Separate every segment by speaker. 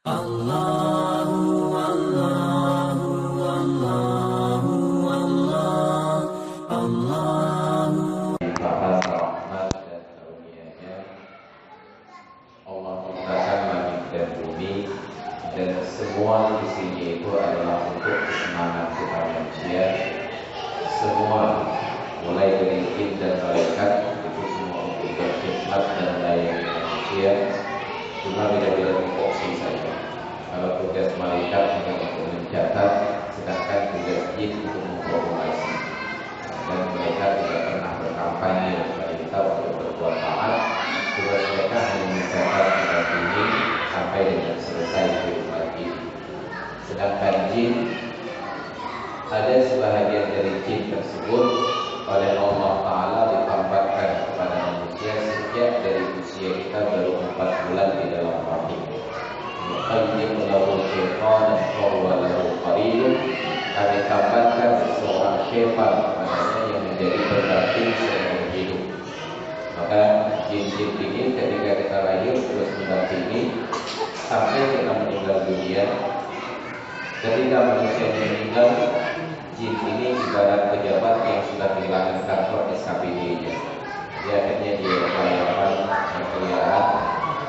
Speaker 1: Allahu Allahu Allahu Allahu
Speaker 2: Bahasa rahmat dan karunia-Nya Allah ciptakan langit dan bumi, dan semua isinya itu adalah untuk kesenangan kita manusia. Semua mulai dari jin dan malaikat itu semua untuk berkhidmat dan melayani manusia. Cuma beda-beda tupoksi saja. Kalau tugas malaikat hanya untuk mencatat, sedangkan tugas jin untuk memprovokasi. Dan mereka tidak pernah berkampanye kepada kita untuk berbuat taat. Tugas mereka hanya mencatat tugas ini sampai dengan selesai kehidupan ini. Sedangkan jin, ada sebahagian dari jin tersebut oleh Allah Ta'ala ditambahkan kepada manusia sejak dari usia kita baru 4 bulan di dalam rahim. Yuqayyim lahu syaitan wa lahu qarinun. Kami tambahkan seorang syaitan kepadanya yang menjadi pendamping seumur hidup. Maka jin-jin ini ketika kita lahir terus mendampingi sampai kita meninggal dunia. Ketika manusia meninggal, jin ini ibarat pejabat yang sudah kehilangan kantor SKPD-nya. Dia akhirnya dilakukan pemeliharaan,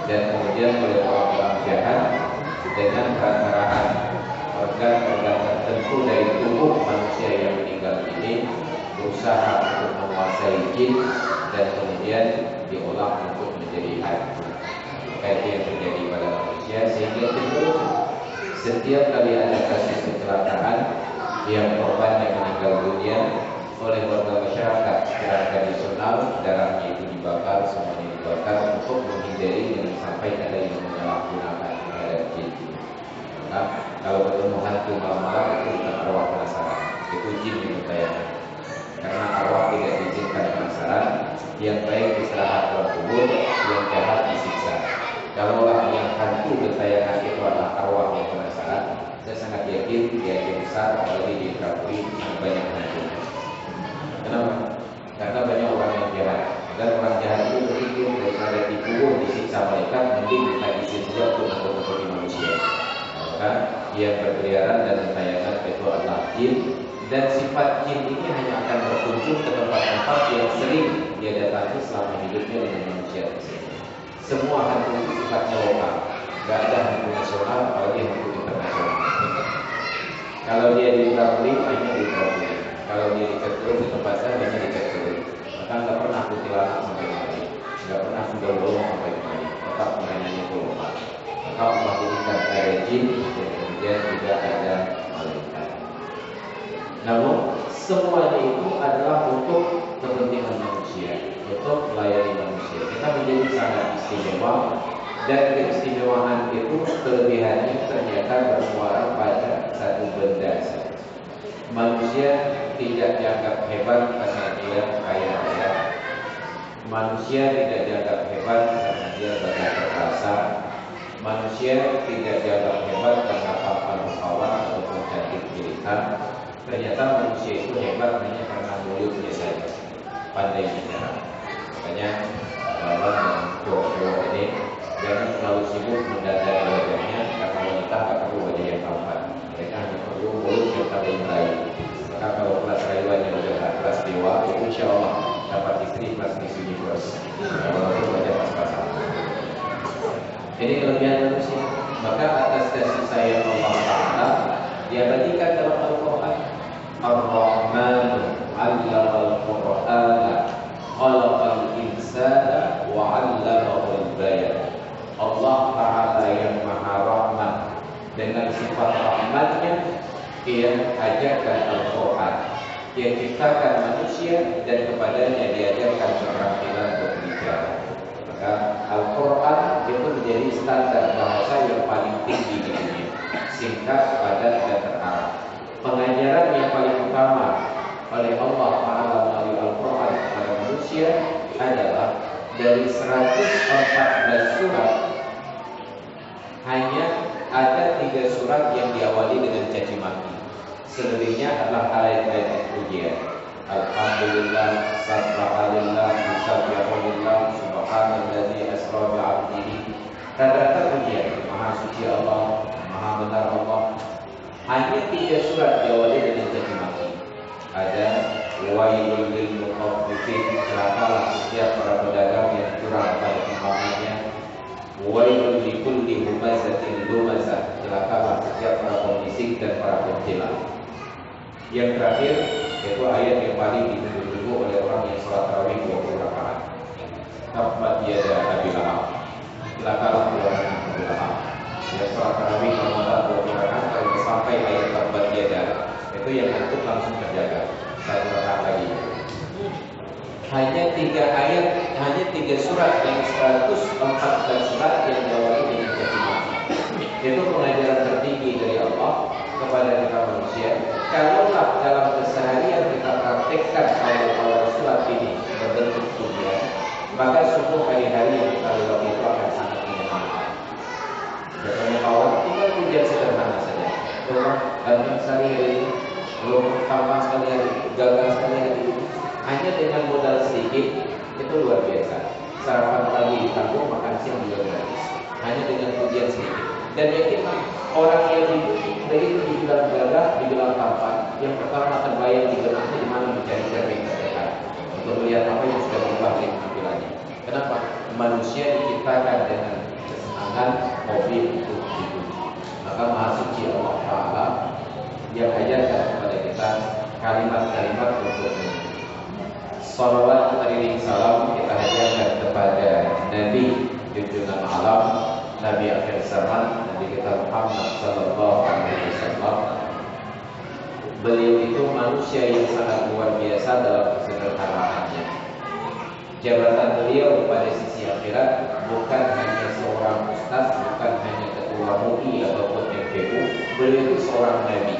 Speaker 2: dan kemudian oleh orang-orang jahat dengan perantaraan organ-organ tertentu dari tubuh manusia yang meninggal ini berusaha untuk menguasai jin dan kemudian diolah untuk menjadi hantu. Maka itu yang terjadi pada manusia, sehingga cenderung setiap kali ada kasus kecelakaan yang korbannya meninggal dunia oleh warga masyarakat secara tradisional, darahnya itu dibakar, semuanya dibakar untuk menghindari jangan sampai ada yang menyalahgunakan terhadap jin. Nah, kalau ketemu hantu malam-malam itu bukan arwah penasaran, itu jin yang membayangkan. Karena arwah tidak diizinkan penasaran, yang baik istirahat dalam kubur, yang jahat disiksa. Kalaulah yang hantu bertayangan itu adalah arwah yang penasaran, saya sangat yakin dia yang besar, apalagi di Kapri banyak hantu. Kenapa? Karena banyak orang yang jahat. Dan orang jahat itu berpikir daripada dikubur disiksa malaikat, mending kita isi saja untuk nakut-nakuti manusia. Maka yang berkeliaran dan bertayangan itu adalah jin, dan sifat jin ini hanya akan berkunjung ke tempat-tempat yang sering dia datangi selama hidupnya dengan manusia tersebut. Semua hantu itu sifatnya lokal, tidak ada hantu nasional, apalagi hantu internasional. Kalau dia di Brazil, hanya di Brazil. Kalau dia di Ketul, di tempat saya hanya di Ketul. Maka nggak pernah kuntilanak sampai kemari, nggak pernah sudah bolong sampai kemari. Tetap mainannya itu lokal. Maka Allah jadikan ada jin dan kemudian juga ada malaikat. Namun semuanya itu adalah untuk kepentingan manusia, untuk melayani manusia. Kita menjadi sangat istimewa, dan keistimewaan itu kelebihannya ternyata bermuara pada satu benda saja. Manusia tidak dianggap hebat karena dia kaya raya. Manusia tidak dianggap hebat karena dia banyak perkasa. Manusia tidak dianggap hebat karena tampan rupawan ataupun cantik pilihan. Ternyata manusia itu hebat hanya karena mulutnya saja, pandai bicara. Makanya kawan dan cowok-cowok ini jangan terlalu sibuk mendandani wajahnya, karena wanita tak perlu wajah yang tampan. Mereka hanya perlu mulut yang pandai merayu. Maka kalau kelas rayuannya sudah kelas dewa, itu insya Allah dapat istri kelas Miss Universe. Walaupun wajah pas-pasan. Ini kelebihan manusia. Maka atas kasih sayang Allah Ta'ala diabadikan dalam Al-Quran. Ar-Rahman 'allama al-Qur'ana khalaqal insana wa 'allamahul bayan. Allah Ta'ala yang Maha Rahman, dengan sifat rahmatnya Ia ajarkan Al-Quran. Ia ciptakan manusia dan kepadanya diajarkan keterampilan berbicara. Maka Al-Quran itu menjadi standar bahasa yang paling tinggi di dunia, singkat, padat, dan terarah. Pengajaran yang paling utama oleh Allah Ta'ala melalui Al-Quran kepada manusia adalah dari 114 surat, hanya ada 3 surat yang diawali dengan caci maki. Selebihnya adalah ayat-ayat pujian. Alhamdulillah, sabbahalillah, yusabbihulillah, subhanalladzi asra bi'abdihi. Rata-rata pujian, Maha suci Allah, Hanya 3 surat diawali dengan caci maki. Ada wailul lil mutaffifin, celakalah setiap para pedagang yang curang pada timbangannya. Wailul likulli humazatin lumazah, celakalah setiap para pembisik dan para pencela. Yang terakhir yaitu ayat yang paling ditunggu-tunggu oleh orang yang sholat tarawih 20 rakaat. Tabbat yada Abi Lahab, celakalah keluarga Abi Lahab. Yang sholat tarawih Ramadan 20 rakaat, kalau sampai ayat tabbat yada itu yang ngantuk langsung terjaga 1 rakaat lagi. Hanya 3 ayat, hanya 3 surat yang 114 surat yang diawali dengan caci maki. Itu pengajaran tertinggi dari Allah kepada kita manusia. Kalaulah dalam keseharian kita praktekkan awal-awal surat ini berbentuk tujuan, maka sungguh hari-hari yang kita lewati itu akan sangat menyenangkan. Contohnya kawan, tinggal pujian sederhana saja. Coba ganteng sekali hari ini, belum tampan sekali hari ini, gagal sekali hari ini. Hanya dengan modal sedikit itu luar biasa. Sarapan pagi ditanggung, makan siang juga gratis. Hanya dengan pujian sedikit. Dan yakinlah orang yang dipuji begitu dibilang gagah, dibilang tampan, yang pertama terbayang di benaknya di mana mencari cermin terdekat untuk melihat apa yang sudah berubah dari penampilannya. Kenapa? Manusia diciptakan dengan kesenangan, hobi untuk dipuji. Maka Maha Suci Allah Ta'ala yang ajarkan kepada kita kalimat-kalimat untuk salawat beriring salam kita hadirkan kepada Nabi junjungan alam, Nabi akhir zaman, Nabi kita Muhammad sallallahu alaihi wasallam. Beliau itu manusia yang sangat luar biasa dalam kesederhanaannya. Jabatan beliau pada sisi akhirat bukan hanya seorang ustaz, bukan hanya ketua MUI ataupun FPU, beliau itu seorang nabi.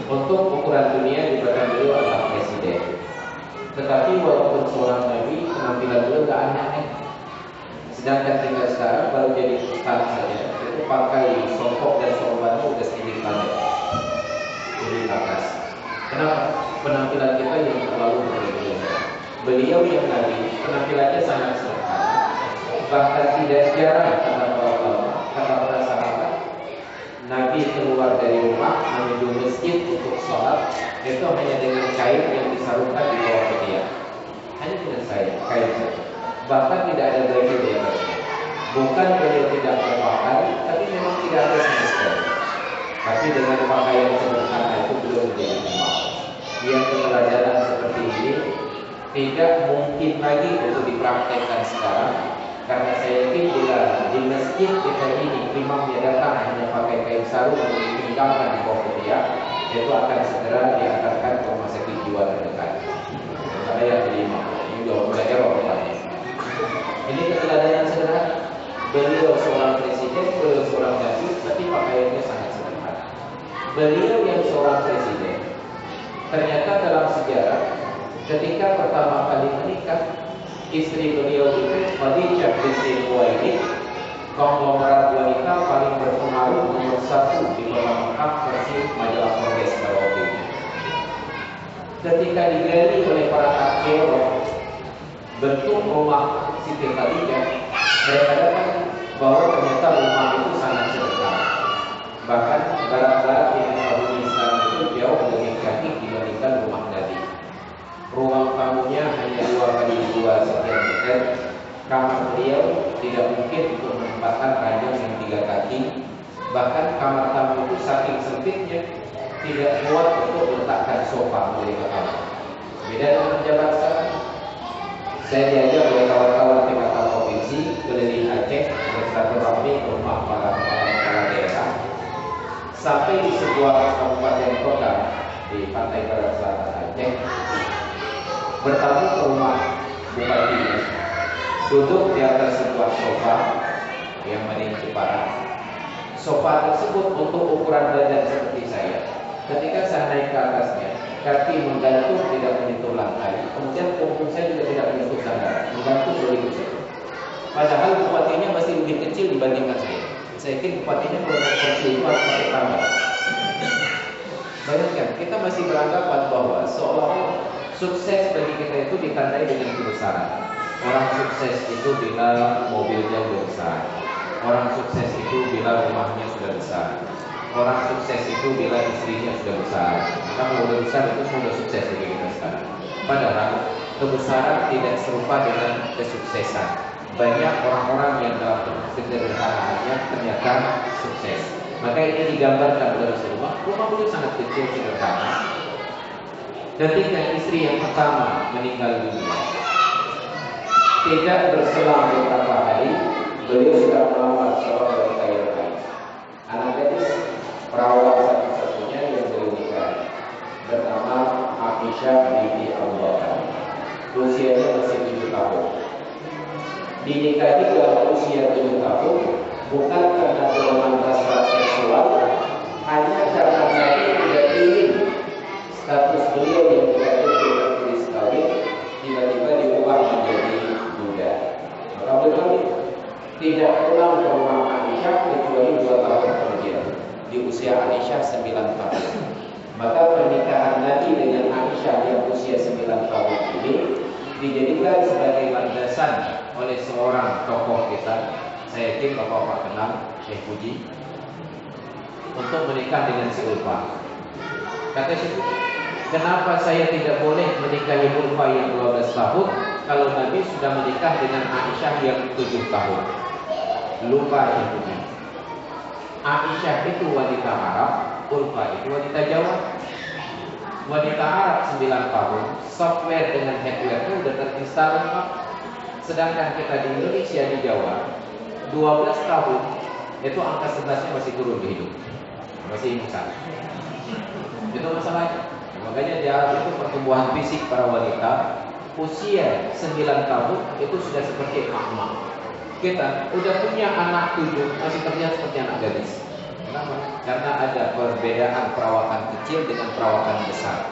Speaker 2: Untuk ukuran dunia jabatan beliau adalah presiden. Tetapi walaupun seorang nabi, penampilan beliau gak aneh-aneh. Sedangkan kita sekarang baru jadi ustaz saja, itu pakai songkok dan sorbannya udah sedikit banget, jadi bakas. Kenapa? Penampilan kita yang terlalu berlebihan. Beliau yang nabi, penampilannya sangat sederhana. Bahkan tidak jarang kata para ulama, kata para sahabat, Nabi keluar dari rumah menuju masjid untuk sholat itu hanya dengan kain yang disarungkan di bawah ketiak. Hanya dengan kain saja. Bahkan tidak ada baju di atasnya. Bukan beliau tidak berpakaian, tapi memang tidak ada sama sekali. Tapi dengan pakaian sederhana itu beliau menjadi imam. Yang keteladanan seperti ini tidak mungkin lagi untuk dipraktekkan sekarang. Karena saya yakin bila di masjid kita ini imamnya datang hanya pakai kain sarung untuk ditinggalkan di bawah ketiak, itu akan segera diantarkan ke rumah sakit jiwa terdekat. Saya jadi imam, ini jauh belajar orangnya. Ini keteladanan sederhana. Beliau seorang presiden, beliau seorang nabi, tapi pakaiannya sangat sederhana. Beliau yang seorang presiden, ternyata dalam sejarah ketika pertama kali menikah, istri beliau itu Khadijah binti Khuwailid, konglomerat wanita paling berpengaruh nomor 1 di kota Mekah versi majalah Forbes pada waktu itu. Ketika digali oleh para arkeolog bentuk rumah Siti Khadijah, mereka dapat bahwa ternyata rumah itu sangat sederhana. Bahkan barat-barat yang dihuni sekarang itu jauh lebih cantik dibandingkan rumah Nabi. Ruang tamunya hanya 2x2 sekian meter. Kamar beliau tidak mungkin untuk menempatkan ranjang yang 3 kaki. Bahkan kamar tamu itu saking sempitnya tidak muat untuk meletakkan sofa di kamar. Beda dengan pejabat sekarang. Saya diajak oleh kawan-kawan tingkatan provinsi keliling Aceh bersilaturahmi ke rumah para kepala daerah. Sampai di sebuah kabupaten kota di pantai barat selatan Aceh, bertamu ke rumah bupatinya, duduk di atas sebuah sofa yang meninggi parah. Sofa tersebut untuk ukuran badan seperti saya. Ketika saya naik ke atasnya, kaki menggantung tidak menyentuh lantai, kemudian punggung saya juga tidak menyentuh sandaran, menggantung begitu saja. Padahal bupatinya masih lebih kecil dibandingkan saya. Saya yakin bupatinya kalau naik kursi itu harus pakai tangga. Bayangkan, kita masih beranggapan bahwa seolah-olah sukses bagi kita itu ditandai dengan kebesaran. Orang sukses itu bila mobilnya sudah besar. Orang sukses itu bila rumahnya sudah besar. orang sukses itu bila istrinya sudah besar. Karena udah besar itu sudah sukses bagi kita sekarang. Padahal kebesaran tidak serupa dengan kesuksesan. Banyak orang-orang yang dalam kesederhanaannya ternyata sukses. Maka ini digambarkan oleh Rasulullah. Rumah beliau sangat kecil, sederhana. Ketika istri yang pertama meninggal dunia, tidak berselang beberapa hari, beliau sudah melamar seorang wanita yang lain. Anak gadis perawan satu-satunya yang beliau nikahi bernama Aisyah binti Abu Bakar. Usianya masih 7 tahun. Dinikahi dalam usia 7 tahun bukan karena dorongan hasrat seksual, hanya karena Nabi tidak ingin status beliau yang tidak tertulis kawin tiba-tiba diubah menjadi duda. Maka beliau tidak pulang ke rumah Aisyah kecuali 2 tahun kemudian, di usia Aisyah 9 tahun. Maka pernikahan Nabi dengan Aisyah yang usia 9 tahun ini dijadikan sebagai landasan oleh seorang tokoh kita. Saya yakin Bapak kenal Syekh Puji, untuk menikah dengan si Ulfa. Kata Syekh Puji, kenapa saya tidak boleh menikahi Ulfa yang 12 tahun kalau Nabi sudah menikah dengan Aisyah yang 7 tahun? Lupa Syekh Puji. Aisyah itu wanita Arab, Ulfa itu wanita Jawa. Wanita Arab 9 tahun, software dengan hardware itu sudah terinstal lengkap. Sedangkan kita di Indonesia, di Jawa, 12 tahun itu angka 11-nya masih turun di hidup, masih insan. Itu masalahnya. Makanya di Arab itu pertumbuhan fisik para wanita usia 9 tahun itu sudah seperti emak-emak. Kita udah punya anak 7 masih terlihat seperti anak gadis. Kenapa? Karena ada perbedaan perawakan kecil dengan perawakan besar.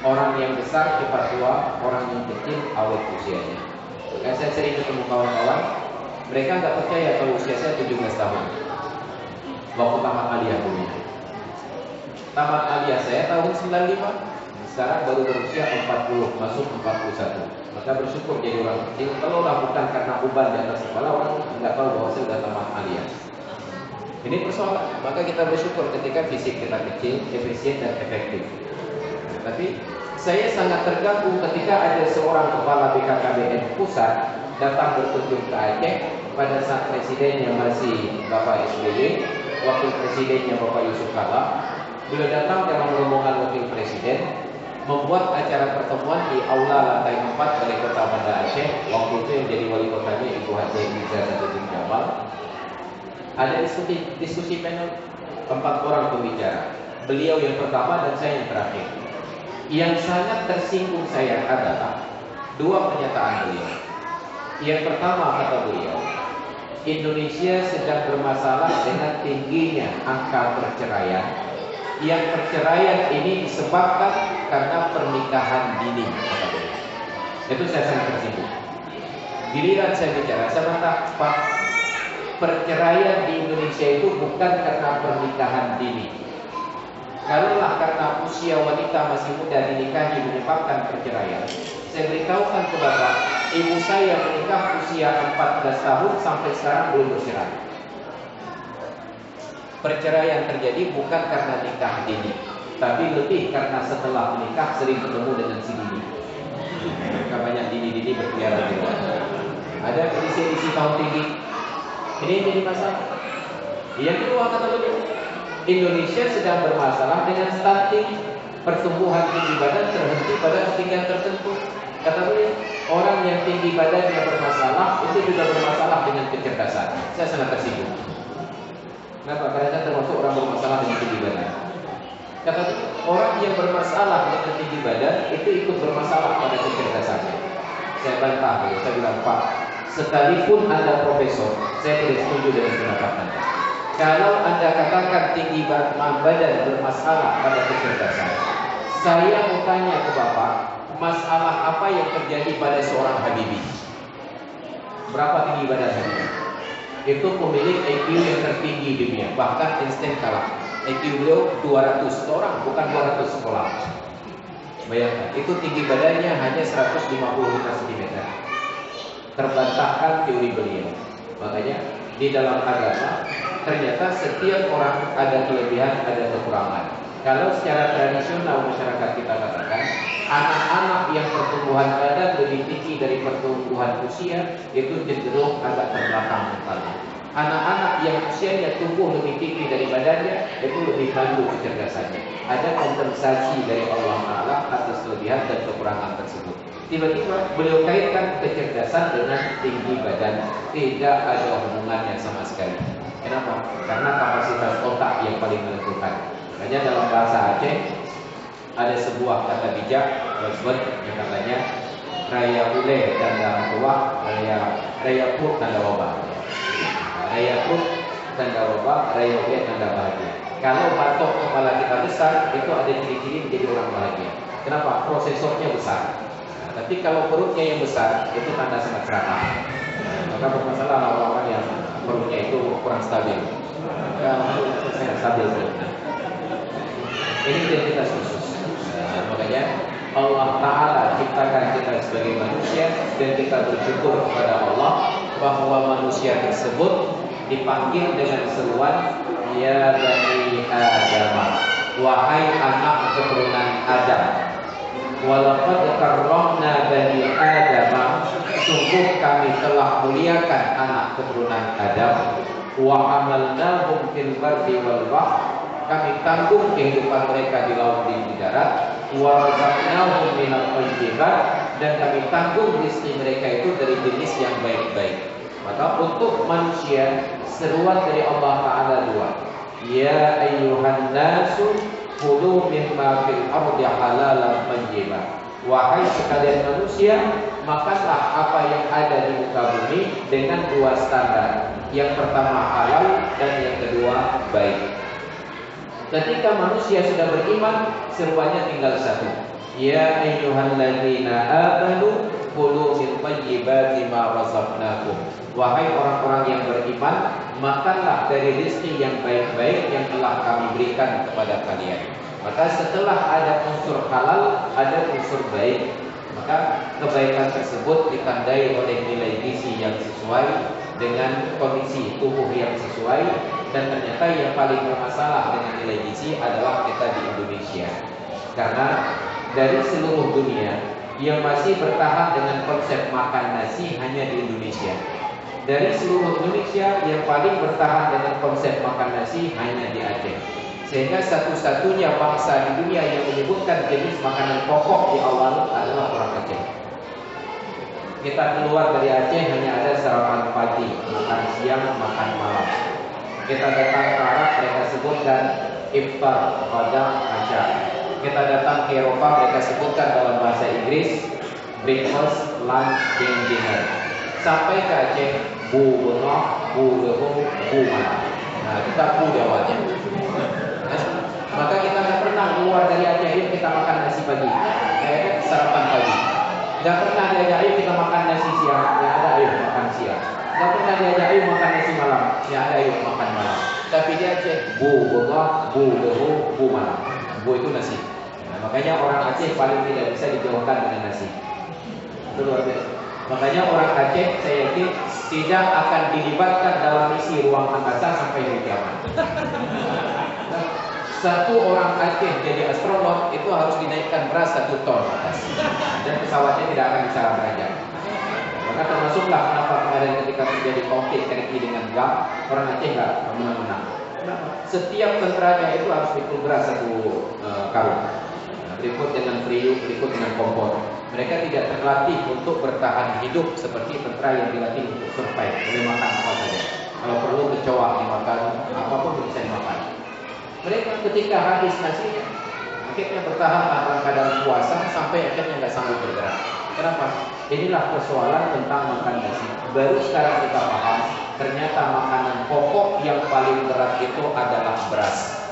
Speaker 2: Orang yang besar cepat tua, orang yang kecil awet usianya. Kayak saya sering ketemu kawan-kawan, mereka nggak percaya kalau usia saya 17 tahun. Waktu tamat aliyah punya. Tamat aliyah saya tahun 95. Sekarang baru berusia 40, masuk 41. Maka bersyukur jadi orang kecil. Kalau orang bukan karena uban di atas kepala, orang nggak tahu bahwa saya sudah tamat aliyah. Ini persoalan. Maka kita bersyukur ketika fisik kita kecil, efisien dan efektif. Tapi saya sangat terganggu ketika ada seorang kepala BKKBN pusat datang berkunjung ke Aceh pada saat presidennya masih Bapak SBY, wakil presidennya Bapak Yusuf Kala. Beliau datang dalam rombongan wakil presiden membuat acara pertemuan di aula lantai 4 Balai Kota Banda Aceh. Waktu itu yang jadi wali kotanya Ibu Haji Iza Sadudin Jamal. Ada diskusi panel 4 orang pembicara. Beliau yang pertama dan saya yang terakhir. Yang sangat tersinggung saya adalah 2 pernyataan beliau. Yang pertama kata beliau, Indonesia sedang bermasalah dengan tingginya angka perceraian. Yang perceraian ini disebabkan karena pernikahan dini, kata beliau. Itu saya sangat tersinggung. Giliran saya bicara, saya bantah, Pak, perceraian di Indonesia itu bukan karena pernikahan dini. Kalaulah karena usia wanita masih muda dinikahi menyebabkan perceraian, saya beritahukan ke Bapak, ibu saya menikah usia 14 tahun sampai sekarang belum bercerai. Perceraian terjadi bukan karena nikah dini, tapi lebih karena setelah menikah sering ketemu dengan si dini. Maka banyak dini-dini berkeliaran di luar. Ada edisi tahun tinggi. Ini jadi masalah. Yang kedua kata beliau, Indonesia sedang bermasalah dengan stunting, pertumbuhan tinggi badan terhenti pada ketinggian tertentu. Kata beliau, orang yang tinggi badannya bermasalah itu juga bermasalah dengan kecerdasan. Saya sangat tersinggung. Kenapa? Karena saya termasuk orang bermasalah dengan tinggi badan. Kata beliau, orang yang bermasalah dengan tinggi badan itu ikut bermasalah pada kecerdasannya. Saya bantah, saya bilang, Pak, sekalipun Anda profesor, saya tidak setuju dengan pendapat Anda. Kalau Anda katakan tinggi badan bermasalah pada kecerdasan, saya mau tanya ke Bapak, masalah apa yang terjadi pada seorang Habibie? Berapa tinggi badan Habibie? Itu pemilik IQ yang tertinggi di dunia, bahkan Einstein kalah. IQ beliau 200 orang, bukan 200 sekolah. Bayangkan, itu tinggi badannya hanya 155 cm. Terbantahkan teori beliau. Makanya di dalam agama ternyata setiap orang ada kelebihan, ada kekurangan. Kalau secara tradisional masyarakat kita katakan, anak-anak yang pertumbuhan badan lebih tinggi dari pertumbuhan usia itu cenderung agak terbelakang mentalnya. Anak-anak yang usianya tumbuh lebih tinggi dari badannya itu lebih malu kecerdasannya. Ada kompensasi dari Allah Ta'ala atas kelebihan dan kekurangan tersebut. Tiba-tiba beliau kaitkan kecerdasan dengan tinggi badan. Tidak ada hubungannya sama sekali. Kenapa? Karena kapasitas otak yang paling menentukan. Makanya dalam bahasa Aceh ada sebuah kata bijak yang katanya raya ule tanda tua, raya put tanda wabah. Raya put tanda wabah, raya ule tanda bahagia. Kalau batok kepala kita besar, itu ada ciri-ciri menjadi orang bahagia. Kenapa? Prosesornya besar. Tapi kalau perutnya yang besar, itu tanda sangat serakah. Maka bermasalah orang-orang yang perutnya itu kurang stabil. Sangat stabil perutnya. Ini identitas khusus. Makanya Allah Ta'ala ciptakan kita sebagai manusia dan kita bersyukur kepada Allah bahwa manusia tersebut dipanggil dengan seruan ya Bani Adam, wahai anak keturunan Adam. Walaqad karramna Bani Adam, sungguh kami telah muliakan anak keturunan Adam. Wa amalnahum fil barri wal bahr, kami tanggung kehidupan mereka di laut dan di darat. Wa razaqnahum minal thayyibat, dan kami tanggung rezeki mereka itu dari jenis yang baik-baik. Maka untuk manusia seruan dari Allah Ta'ala dua. Ya ayyuhan nasu kulu mimma fil ardi halalan thayyiban. Wahai sekalian manusia, makanlah apa yang ada di muka bumi dengan dua standar. Yang pertama halal dan yang kedua baik. Ketika manusia sudah beriman, seruannya tinggal satu. Ya ayyuhalladzina amanu kulu min thayyibati ma razaqnakum. Wahai orang-orang yang beriman, makanlah dari rezeki yang baik-baik yang telah kami berikan kepada kalian. Maka setelah ada unsur halal, ada unsur baik. Maka kebaikan tersebut ditandai oleh nilai gizi yang sesuai dengan kondisi tubuh yang sesuai. Dan ternyata yang paling bermasalah dengan nilai gizi adalah kita di Indonesia. Karena dari seluruh dunia yang masih bertahan dengan konsep makan nasi hanya di Indonesia. Dari seluruh Indonesia yang paling bertahan dengan konsep makan nasi hanya di Aceh. Sehingga satu-satunya bangsa di dunia yang menyebutkan jenis makanan pokok di awal adalah orang Aceh. Kita keluar dari Aceh hanya ada sarapan pagi, makan siang, makan malam. Kita datang ke Arab, mereka sebutkan iftar, pada asar. Kita datang ke Eropa, mereka sebutkan dalam bahasa Inggris breakfast, lunch, dan dinner. Sampai ke Aceh, bu bengok, bu lehung, bu malam. Nah, kita bu di awalnya. Maka kita tidak pernah keluar dari Aceh, ayo kita makan nasi pagi. Sarapan pagi. Tidak pernah diajak, ayo kita makan nasi siang. Ya ada, ayo makan siang. Tidak pernah diajak, ayo makan nasi malam. Ya ada, ayo makan malam. Tapi di Aceh, bu bengok, bu lehung, bu malam. Bu itu nasi. Nah, makanya orang Aceh paling tidak bisa dijauhkan dengan nasi. Itu luar biasa. Makanya orang Aceh saya yakin tidak akan dilibatkan dalam misi ruang angkasa sampai hari kiamat. Satu orang Aceh jadi astronot itu harus dinaikkan beras 1 ton atas, dan pesawatnya tidak akan bisa beranjak. Maka termasuklah kenapa kemarin ketika terjadi konflik TNI dengan GAM, orang Aceh nggak menang-menang. Setiap tenteranya itu harus pikul beras 1 karung. Berikut dengan periuk, berikut dengan kompor. Mereka tidak terlatih untuk bertahan hidup seperti tentara yang dilatih untuk survive, boleh makan apa saja. Kalau perlu kecoa dimakan, apapun bisa dimakan. Mereka ketika habis nasinya, akhirnya bertahan dalam keadaan puasa sampai akhirnya nggak sanggup bergerak. Kenapa? Inilah persoalan tentang makan nasi. Baru sekarang kita paham, ternyata makanan pokok yang paling berat itu adalah beras.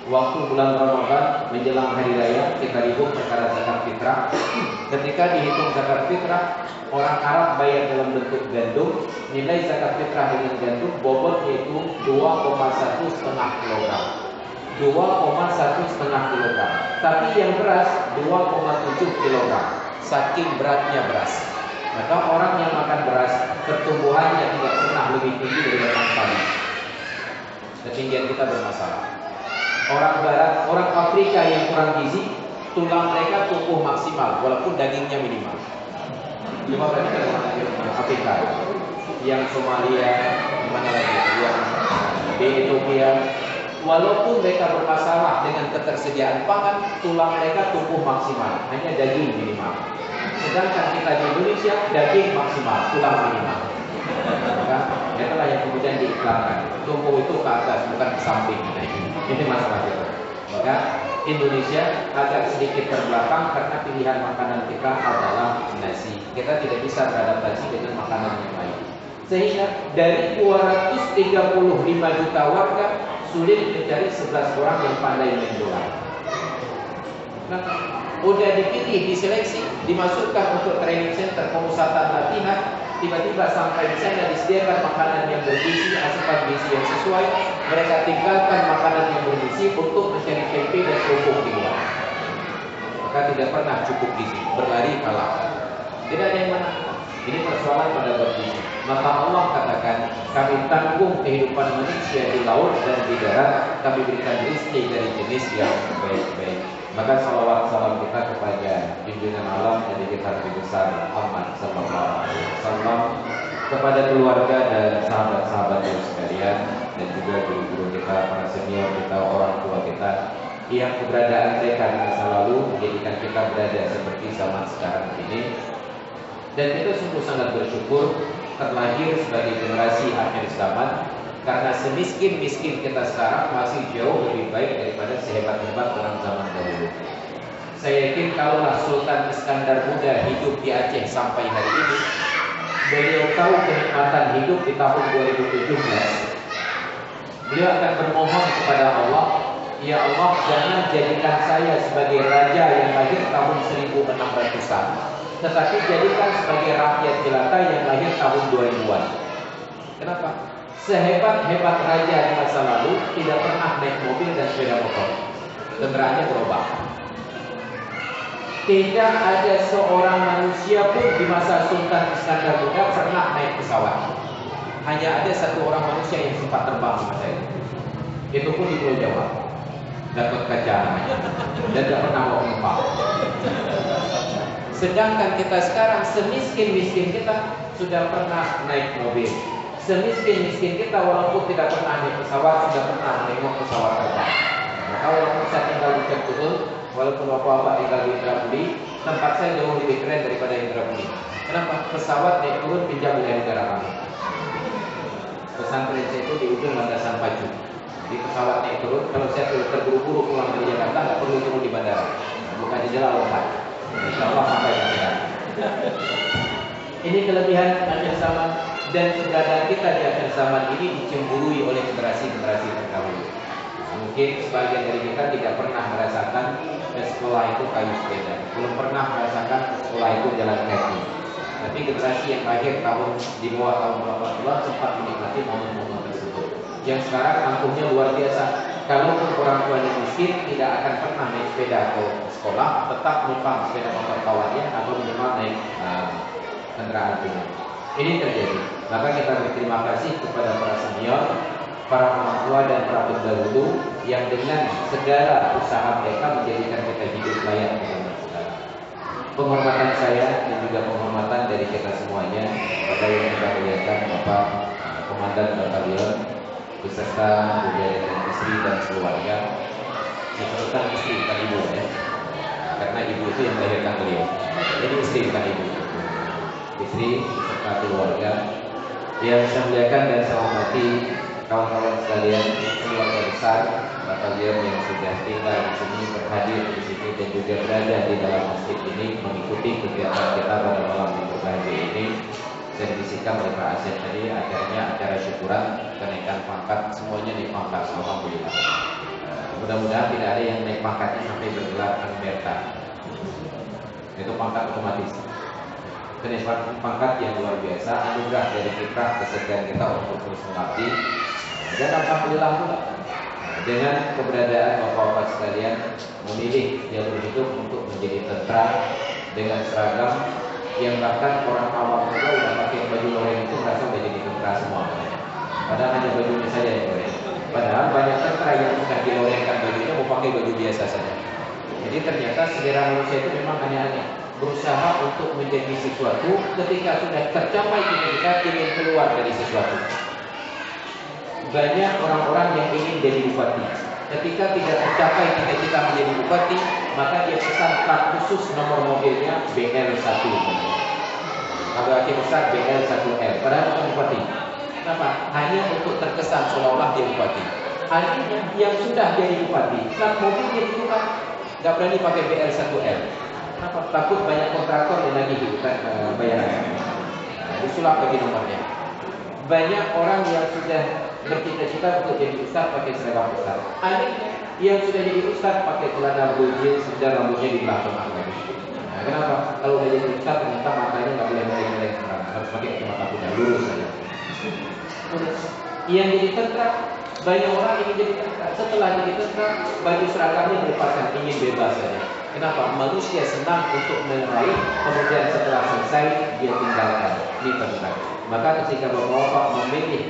Speaker 2: Waktu bulan Ramadan menjelang hari raya kita ribut perkara zakat fitrah. Ketika dihitung zakat fitrah, orang Arab bayar dalam bentuk gandum. Nilai zakat fitrah dengan gandum bobotnya itu 2,1,5 kg. 2,1,5 kg. Tapi yang beras 2,7 kg. Saking beratnya beras. Maka orang yang makan beras pertumbuhannya tidak pernah lebih tinggi dari orang tadi.
Speaker 3: ketinggian kita bermasalah. Orang Barat, orang Afrika yang kurang gizi, tulang mereka tumbuh maksimal walaupun dagingnya minimal. Cuma berarti kan orang Afrika, yang Somalia, mana lagi, yang di Ethiopia, walaupun mereka bermasalah dengan ketersediaan pangan, tulang mereka tumbuh maksimal, hanya daging minimal. Sedangkan kita di Indonesia daging maksimal, tulang minimal. Maka itulah yang kemudian diiklankan. Tumbuh itu ke atas, bukan ke samping. Ini masalah kita. Maka Indonesia agak sedikit terbelakang karena pilihan makanan kita adalah nasi. Kita tidak bisa beradaptasi dengan makanan yang lain. Sehingga dari 235 juta warga sulit mencari 11 orang yang pandai main bola. Nah, udah dipilih, diseleksi, dimasukkan untuk training center, pemusatan latihan, tiba-tiba sampai di sana disediakan makanan yang bergizi, asupan gizi yang sesuai, mereka tinggalkan makanan yang bergizi untuk mencari tempe dan kerupuk di luar. Maka tidak pernah cukup gizi, berlari kalah. Tidak ada yang menang. Ini persoalan pada bergizi. Maka Allah katakan, kami tanggung kehidupan manusia di laut dan di darat, kami berikan rezeki dari jenis yang baik-baik. Maka salawat salam kita kepada pimpinan alam dari kita Nabi besar Muhammad sallallahu alaihi wasallam, kepada keluarga dan sahabat-sahabat yang sekalian, dan juga guru-guru kita, para senior kita, orang tua kita, yang keberadaan mereka di masa lalu menjadikan kita berada seperti zaman sekarang ini. Dan kita sungguh sangat bersyukur terlahir sebagai generasi akhir zaman, karena semiskin-miskin kita sekarang masih jauh lebih baik daripada sehebat-hebat orang zaman dahulu. Saya yakin kalaulah Sultan Iskandar Muda hidup di Aceh sampai hari ini, beliau tahu kenikmatan hidup di tahun 2017. Beliau akan bermohon kepada Allah, ya Allah, jangan jadikan saya sebagai raja yang lahir tahun 1600-an, tetapi jadikan sebagai rakyat jelata yang lahir tahun 2000-an. Kenapa? Sehebat-hebat raja di masa lalu tidak pernah naik mobil dan sepeda motor. Kendaraannya berubah. Tidak ada seorang manusia pun di masa Sultan Iskandar Muda pernah naik pesawat. Hanya ada satu orang manusia yang sempat terbang di masa itu. Itu pun di Pulau Jawa. Dapat kaca dan tidak pernah mau penumpang. Sedangkan kita sekarang semiskin-miskin kita sudah pernah naik mobil. Semiskin-miskin kita walaupun tidak pernah naik pesawat, sudah pernah tengok pesawat terbang. Maka walaupun saya tinggal di Cengkuhul, walaupun bapak-bapak tinggal di Indrapuri, tempat saya jauh lebih keren daripada Indrapuri. Kenapa? Pesawat naik turun pinjam dari negara kami. Pesantren saya itu di ujung landasan Pacu. Di pesawat naik turun, kalau saya terburu-buru pulang dari Jakarta, nggak perlu turun di bandara, bukan di jalan lompat. Insya Allah sampai bandara. Ini kelebihan akhir zaman. Dan keberadaan kita di akhir zaman ini dicemburui oleh generasi-generasi terdahulu. Mungkin sebagian dari kita tidak pernah merasakan ke sekolah itu kayu sepeda, belum pernah merasakan ke sekolah itu jalan kaki. Tapi generasi yang lahir di bawah tahun 80-an sempat menikmati momen-momen tersebut. Yang sekarang angkuhnya luar biasa. Kalau orang tuanya miskin, tidak akan pernah naik sepeda ke sekolah, tetap numpang sepeda motor kawannya atau minimal naik kendaraan umum. Ini terjadi. Maka kita berterima kasih kepada para senior, para orang tua dan para pendahulu yang dengan segala usaha mereka menjadikan kita hidup layak di zaman sekarang. Penghormatan saya dan juga penghormatan dari kita semuanya kepada yang kita muliakan Bapak Komandan Batalion beserta juga dengan istri dan keluarga. Beserta istri bukan ibu ya, karena ibu itu yang melahirkan beliau. Jadi istri bukan ibu. Istri beserta keluarga yang saya muliakan dan saya hormati, kawan-kawan sekalian, keluarga besar batalion yang sudah tinggal di sini, berhadir di sini dan juga berada di dalam masjid ini mengikuti kegiatan kita pada malam yang berbahagia ini. Saya dibisikkan oleh Pak Asep tadi acara syukuran kenaikan pangkat, semuanya naik pangkat, alhamdulillah. Mudah-mudahan tidak ada yang naik pangkatnya sampai bergelar anggota. Itu pangkat otomatis. Kenaikan pangkat yang luar biasa, anugerah dari kiprah kesediaan kita untuk terus mengabdi. Dan alhamdulillah pula dengan keberadaan bapak-bapak sekalian memilih jalur hidup untuk menjadi tentara dengan seragam yang bahkan orang awam juga udah pakai baju loreng itu merasa udah jadi tentara semua. Padahal hanya bajunya saja yang loreng. Padahal banyak tentara yang sudah dilorengkan bajunya mau pakai baju biasa saja. Jadi ternyata selera manusia itu memang aneh-aneh, berusaha untuk menjadi sesuatu ketika sudah tercapai kita ingin keluar dari sesuatu. Banyak orang-orang yang ingin jadi bupati. Ketika tidak tercapai cita-cita menjadi bupati, maka dia pesan plat khusus nomor mobilnya BL1. Kalau lagi besar BL1L. Padahal bukan bupati. Kenapa? Hanya untuk terkesan seolah-olah dia bupati. Akhirnya yang sudah jadi bupati, plat mobilnya itu kan nggak berani pakai BL1L. Kenapa? Takut banyak kontraktor yang lagi bayaran. Disulap lagi nomornya. Banyak orang yang sudah bercita-cita untuk jadi ustaz pakai seragam ustaz. Akhirnya yang sudah jadi ustaz pakai celana blue jeans dan rambutnya di belakang lagi. Nah, kenapa? Kalau udah jadi ustaz ternyata matanya nggak boleh meleng-meleng, harus pakai kacamata kuda lurus saja. Terus yang jadi tentara, banyak orang ingin jadi tentara. Setelah jadi tentara, baju seragamnya dilepaskan, ingin bebas saja. Kenapa? Manusia senang untuk meraih, kemudian setelah selesai dia tinggalkan. Ini tentara. Maka ketika bapak-bapak memilih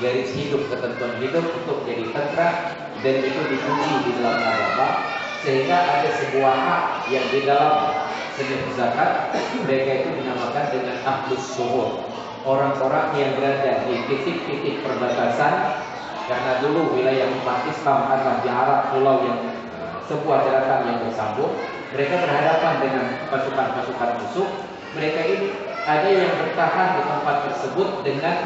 Speaker 3: garis hidup, ketentuan hidup untuk jadi tentara, dan itu dipuji di dalam agama, sehingga ada sebuah hak yang di dalam seni zakat, mereka itu dinamakan dengan ahlus syuhur, orang-orang yang berada di titik-titik perbatasan. Karena dulu wilayah umat Islam adalah di Arab, pulau yang sebuah daratan yang bersambung. Mereka berhadapan dengan pasukan-pasukan musuh. Mereka ini ada yang bertahan di tempat tersebut dengan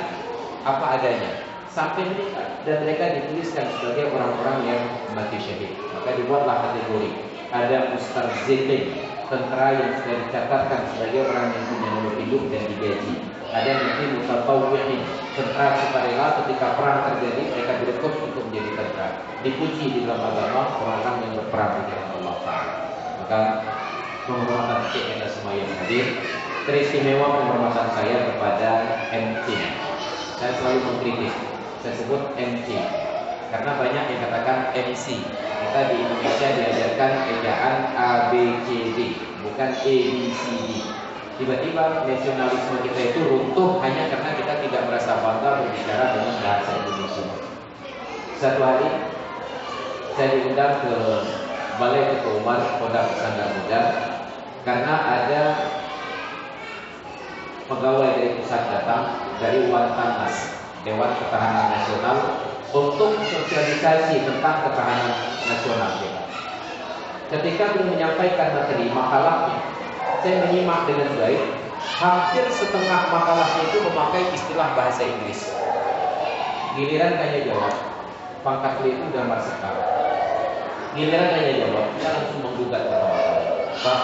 Speaker 3: apa adanya sampai meninggal, dan mereka dituliskan sebagai orang-orang yang mati syahid. Maka dibuatlah kategori. Ada mustarziqin, tentara yang sudah dicatatkan sebagai orang yang punya nomor hidup dan digaji. Ada nanti mutatawwi'in, tentara sukarela ketika perang terjadi mereka direkrut untuk menjadi tentara. Dipuji di dalam agama orang-orang yang berperang di jalan Allah Ta'ala. Maka penghormatan kita semua yang hadir, teristimewa penghormatan saya kepada MC. Saya selalu mengkritik, saya sebut MC karena banyak yang katakan MC. Kita di Indonesia diajarkan ejaan ABCD, bukan ABCD. Tiba-tiba nasionalisme kita itu runtuh hanya karena kita tidak merasa bangga berbicara dengan bahasa Indonesia. Satu hari saya diundang ke Balai Ketua Umar Pondok Pesantren Muda karena ada pegawai dari pusat datang dari Wantanas, Dewan Ketahanan Nasional, untuk sosialisasi tentang ketahanan nasional kita. Ketika beliau menyampaikan materi makalahnya, saya menyimak dengan baik. Hampir setengah makalahnya itu memakai istilah bahasa Inggris. Giliran tanya jawab, pangkat beliau itu udah marsikal. Giliran tanya jawab, dia langsung menggugat kata Pak,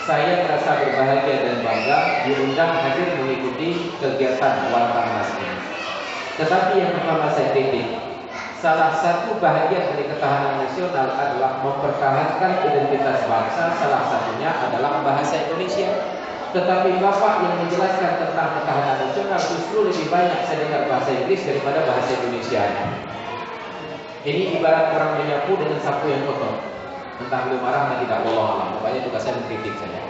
Speaker 3: saya merasa berbahagia dan bangga diundang hadir mengikuti kegiatan Wantanas ini. Tetapi yang pertama saya kritik, salah satu bahagian dari ketahanan nasional adalah mempertahankan identitas bangsa. Salah satunya adalah bahasa Indonesia. Tetapi Bapak yang menjelaskan tentang ketahanan nasional justru lebih banyak saya dengar bahasa Inggris daripada bahasa Indonesia. Ini ibarat orang menyapu dengan sapu yang kotor. Entah beliau marah atau tidak, Allah alam. Pokoknya tugas saya mengkritik saja.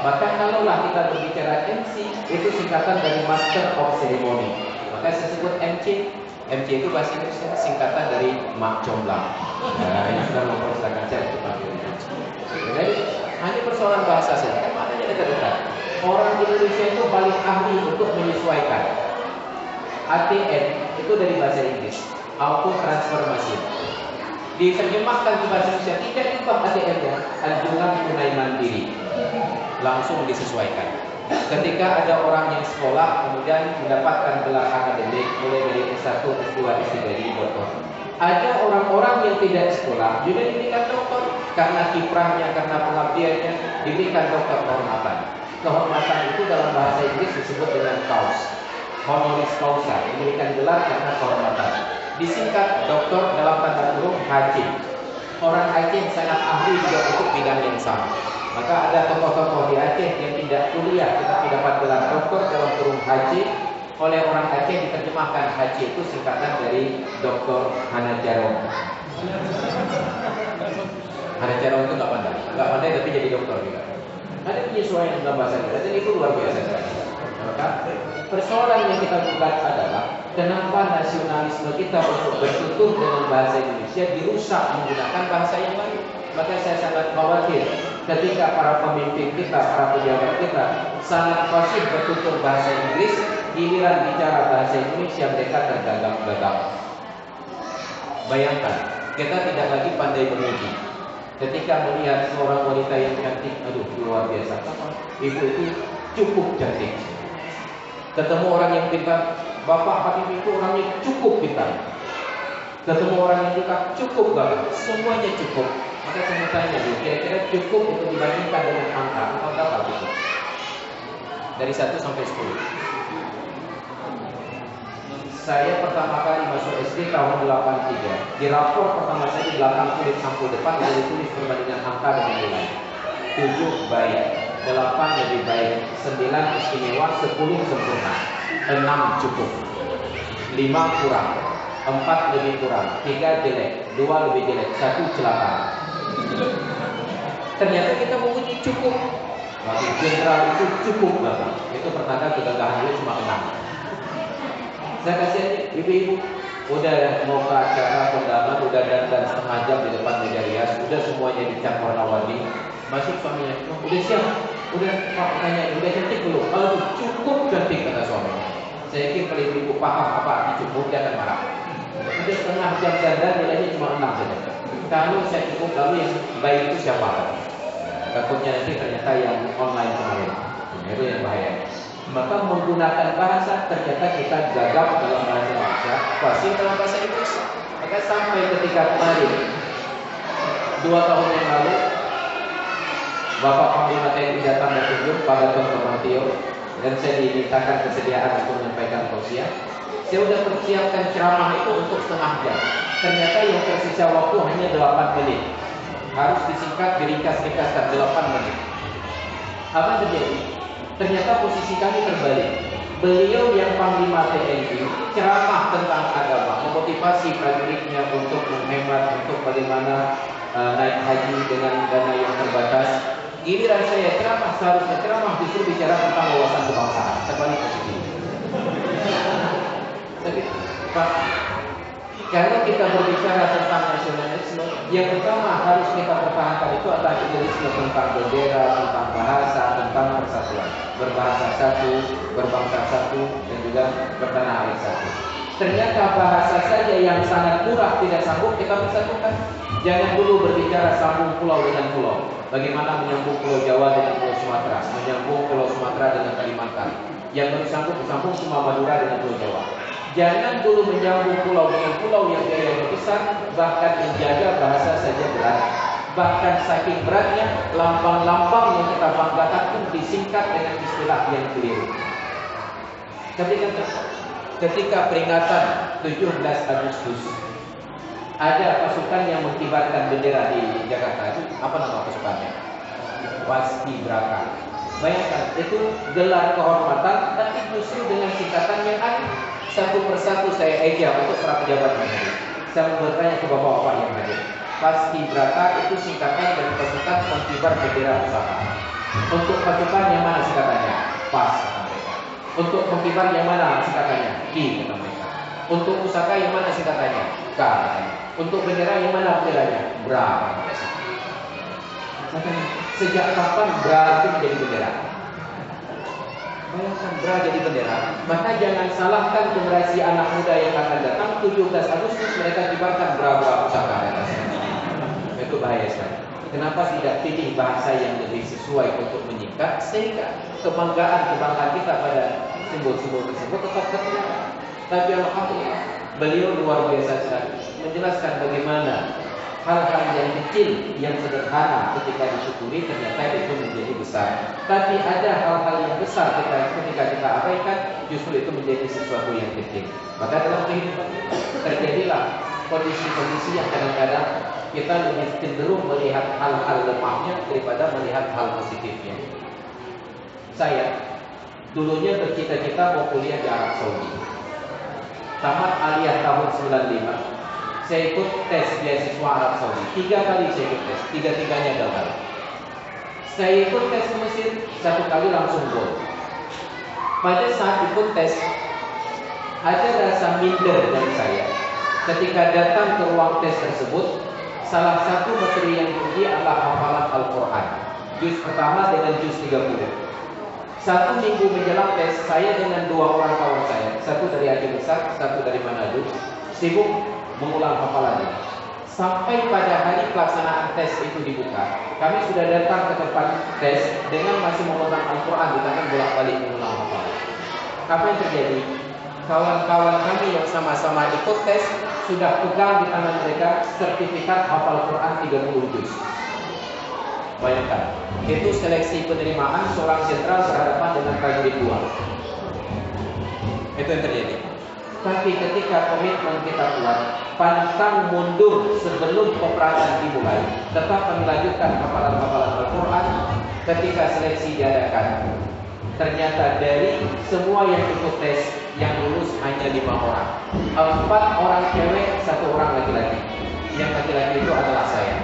Speaker 3: Maka kalaulah kita berbicara MC, itu singkatan dari Master of Ceremony. Maka saya sebut MC. MC itu bahasa Inggrisnya singkatan dari Mak Comblang. Nah, yang sudah mempersilakan saya untuk panggil MC. Jadi hanya persoalan bahasa saja. Kan maknanya dekat-dekat. Orang Indonesia itu paling ahli untuk menyesuaikan. ATM itu dari bahasa Inggris, Auto Transfer Machine. Diterjemahkan ke bahasa Indonesia, tidak diubah ATM-nya, anjungan tunai mandiri. Langsung disesuaikan. Ketika ada orang yang sekolah kemudian mendapatkan gelar akademik mulai dari S1, S2, S3 di doktor. Ada orang-orang yang tidak sekolah juga diberikan doktor karena kiprahnya, karena pengabdiannya, diberikan doktor kehormatan. Kehormatan itu dalam bahasa Inggris disebut dengan cause, honoris causa, diberikan gelar karena kehormatan. Disingkat doktor dalam tanda kurung HC. Orang Aceh sangat ahli juga untuk bidang yang sama. Maka ada tokoh-tokoh di Aceh yang tidak kuliah tetapi dapat gelar doktor dalam kurung HC. Oleh orang Aceh diterjemahkan HC itu singkatan dari Dr. Hanajarom. Hanajarom itu nggak pandai tapi jadi dokter juga. Ada penyesuaian dalam bahasa kita dan itu luar biasa sekali. Maka Persoalan yang kita gugat adalah kenapa nasionalisme kita untuk bertutur dengan bahasa Indonesia dirusak menggunakan bahasa yang lain. Maka saya sangat khawatir ketika para pemimpin kita, para pejabat kita sangat fasih bertutur bahasa Inggris, giliran bicara bahasa Indonesia mereka tergagap-gagap. Bayangkan, kita tidak lagi pandai memuji. Ketika melihat seorang wanita yang cantik, aduh luar biasa, ibu itu cukup cantik. Ketemu orang yang pintar, Bapak Habib itu orangnya cukup pintar. Ketemu orang yang cukup bagus, semuanya cukup. Maka saya tanya dulu, kira-kira cukup untuk dibandingkan dengan angka atau berapa cukup? Dari 1 sampai 10. Saya pertama kali masuk SD tahun 83. Di rapor pertama saya di belakang kulit sampul depan ada ditulis perbandingan angka dengan nilai. 7 baik, 8 lebih baik, 9 istimewa, 10 sempurna, 6 cukup, 5 kurang, 4 lebih kurang, 3 jelek, 2 lebih jelek, 1 celaka. Ternyata kita memuji cukup. Waktu jenderal itu cukup banget. Itu pertanda kegagahan dia cuma 6. Saya kasih aja, ibu-ibu udah mau ke acara kondangan, udah dandan setengah jam di depan meja rias, udah semuanya dicat warna-warni. Masuk suaminya, udah siap, udah Pak tanya, udah cantik belum? Aduh, cukup cantik kata suaminya. Saya kira kalau ibu paham apa arti cukup, dia akan marah. Udah setengah jam dandan, nilainya cuma 6 saja. Kalau saya cukup, lalu yang baik itu siapa? Takutnya nanti ternyata yang online kemarin. Itu yang bahaya. Maka menggunakan bahasa ternyata kita gagap dalam bahasa Indonesia, fasih dalam bahasa Inggris. Maka sampai ketika kemarin 2 tahun yang lalu Bapak Panglima TNI datang dan kunjung Pak Gatot Nurmantio dan saya dimintakan kesediaan untuk menyampaikan tausiah. Saya sudah persiapkan ceramah itu untuk setengah jam. Ternyata yang tersisa waktu hanya 8 menit. Harus disingkat, diringkas-ringkaskan 8 menit. Apa yang terjadi? Ternyata posisi kami terbalik. Beliau yang Panglima TNI ceramah tentang agama, memotivasi prajuritnya untuk menghemat, untuk bagaimana naik haji dengan dana yang terbatas. Giliran saya ceramah, seharusnya ceramah justru bicara tentang wawasan kebangsaan. Terbalik posisi. Tapi Pak, kalau kita berbicara tentang nasionalisme, yang pertama harus kita pertahankan itu adalah idealisme tentang bendera, tentang bahasa, tentang persatuan. Berbahasa satu, berbangsa satu, dan juga bertanah air satu. Ternyata bahasa saja yang sangat murah tidak sanggup kita persatukan. Jangan dulu berbicara sambung pulau dengan pulau. Bagaimana menyambung Pulau Jawa dengan Pulau Sumatera, menyambung Pulau Sumatera dengan Kalimantan. Yang baru sambung cuma Madura dengan Pulau Jawa. Jangan dulu menyambung pulau dengan pulau yang biayanya besar, bahkan menjaga bahasa saja berat. Bahkan saking beratnya, lambang-lambang yang kita banggakan pun disingkat dengan istilah yang keliru. Ketika peringatan 17 Agustus, ada pasukan yang mengibarkan bendera di Jakarta. Itu apa nama pasukannya? Paskibraka. Bayangkan, itu gelar kehormatan, tapi justru dengan singkatan yang aneh. Satu persatu saya eja untuk para pejabat yang hadir. Saya bertanya ke bapak-bapak yang hadir. Paskibraka itu singkatan dari pasukan pengibar bendera pusaka. Untuk pasukan yang mana singkatannya? Pas kata mereka. Untuk pengibar yang mana singkatannya? Ki kata mereka. Untuk pusaka yang mana singkatannya? K katanya. Untuk bendera yang mana benderanya? Bra kata mereka. Sejak kapan bra itu menjadi bendera? Bayangkan bra jadi bendera. Maka jangan salahkan generasi anak muda yang akan datang 17 Agustus mereka kibarkan bra-bra pusaka. Itu bahaya sekali. Kenapa tidak pilih bahasa yang lebih sesuai untuk menyingkat sehingga kebanggaan kita pada simbol-simbol tersebut tetap terjaga. Tapi alhamdulillah beliau luar biasa sekali menjelaskan bagaimana hal-hal yang kecil, yang sederhana ketika disyukuri ternyata itu menjadi besar. Tapi ada hal-hal yang besar ketika kita abaikan, justru itu menjadi sesuatu yang kecil. Maka dalam kehidupan terjadilah kondisi-kondisi yang kadang-kadang kita lebih cenderung melihat hal-hal lemahnya daripada melihat hal positifnya. Saya dulunya bercita-cita mau kuliah di Arab Saudi. Tamat aliyah tahun 95. Saya ikut tes beasiswa Arab Saudi. 3 kali saya ikut tes, 3-3-nya gagal. Saya ikut tes ke Mesir, 1 kali langsung gol. Pada saat ikut tes, ada rasa minder dari saya. Ketika datang ke ruang tes tersebut, salah satu materi yang diuji adalah hafalan Al-Quran. Juz pertama dengan juz 30. 1 minggu menjelang tes, saya dengan 2 orang kawan saya, satu dari Aceh Besar, satu dari Manado, sibuk mengulang hafalannya. Sampai pada hari pelaksanaan tes itu dibuka, kami sudah datang ke tempat tes dengan masih memegang Al-Quran di tangan, bolak-balik mengulang hafalan. Apa yang terjadi? Kawan-kawan kami yang sama-sama ikut tes sudah pegang di tangan mereka sertifikat hafal Quran 30 juz. Bayangkan, itu seleksi penerimaan seorang jenderal berhadapan dengan prajurit 2. Itu yang terjadi. Tapi ketika komitmen kita kuat, pantang mundur sebelum peperangan dimulai, tetap melanjutkan hafalan-hafalan Al-Quran. Ketika seleksi diadakan, ternyata dari semua yang ikut tes, yang lulus hanya 5 orang. 4 orang cewek, 1 orang laki-laki. Yang laki-laki itu adalah saya.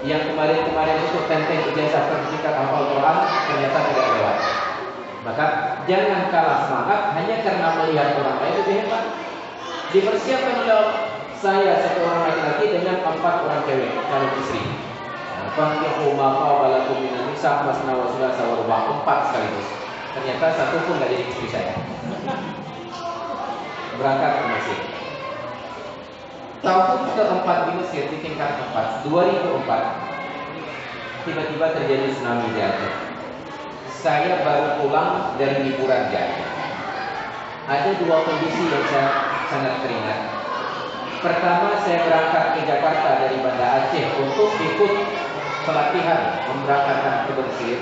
Speaker 3: Yang kemarin-kemarin itu tenteng ijazah sertifikat hafal Quran, ternyata tidak lewat. Maka jangan kalah semangat hanya karena melihat orang lain lebih hebat. Dipersiapkan oleh saya 1 orang laki-laki dengan 4 orang cewek calon istri. Fankihu ma qala lakum minan nisa masna wa thulatha wa ruba', 4 sekaligus. Ternyata 1 pun enggak jadi istri saya. Berangkat ke Mesir. Tahun keempat di Mesir, di tingkat 4, 2004, tiba-tiba terjadi tsunami di Aceh. Saya baru pulang dari liburan di Aceh. Ada 2 kondisi yang saya sangat teringat. Pertama, saya berangkat ke Jakarta dari Banda Aceh untuk ikut pelatihan memberangkatkan ke Mesir.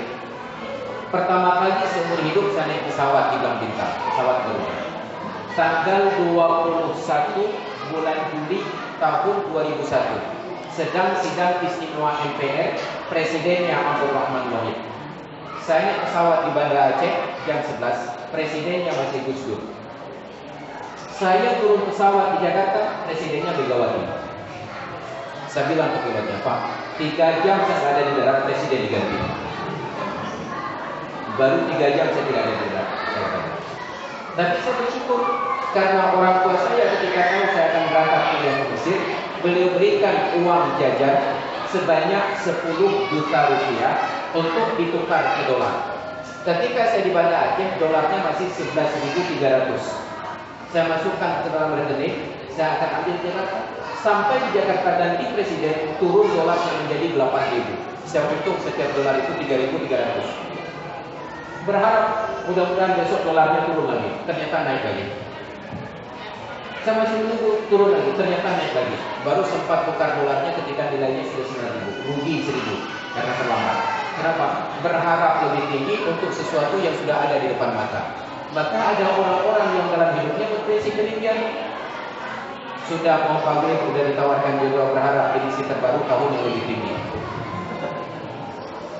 Speaker 3: Pertama kali seumur hidup saya naik pesawat di Bintang, pesawat Garuda. Tanggal 21 bulan Juli tahun 2001, sedang sidang istimewa MPR, presidennya Abdul Rahman Wahid. Saya naik pesawat di Bandara Aceh jam 11, presidennya masih Gus Dur. Saya turun pesawat di Jakarta, presidennya Megawati. Saya bilang ke pilotnya, Pak, 3 jam saya ada di darat, presiden diganti. Baru 3 jam saya tidak ada di darat. Tapi saya bersyukur karena orang tua saya ketika tahu saya akan berangkat kuliah ke Mesir, beliau berikan uang jajan sebanyak 10 juta rupiah untuk ditukar ke dolar. Ketika saya di Banda Aceh, dolarnya masih 11.300. Saya masukkan ke dalam rekening, saya akan ambil Jakarta. Sampai di Jakarta ganti presiden, turun dolarnya menjadi 8.000. Saya hitung setiap dolar itu 3.300. Berharap mudah-mudahan besok dolarnya turun lagi. Ternyata naik lagi. Saya masih menunggu turun lagi. Ternyata naik lagi. Baru sempat tukar dolarnya ketika nilainya sudah 9.000. Rugi 1.000 karena terlambat. Kenapa? Berharap lebih tinggi untuk sesuatu yang sudah ada di depan mata. Maka ada orang-orang yang dalam hidupnya berprinsip demikian. Sudah mau kawin, sudah ditawarkan juga, berharap edisi terbaru tahun yang lebih tinggi.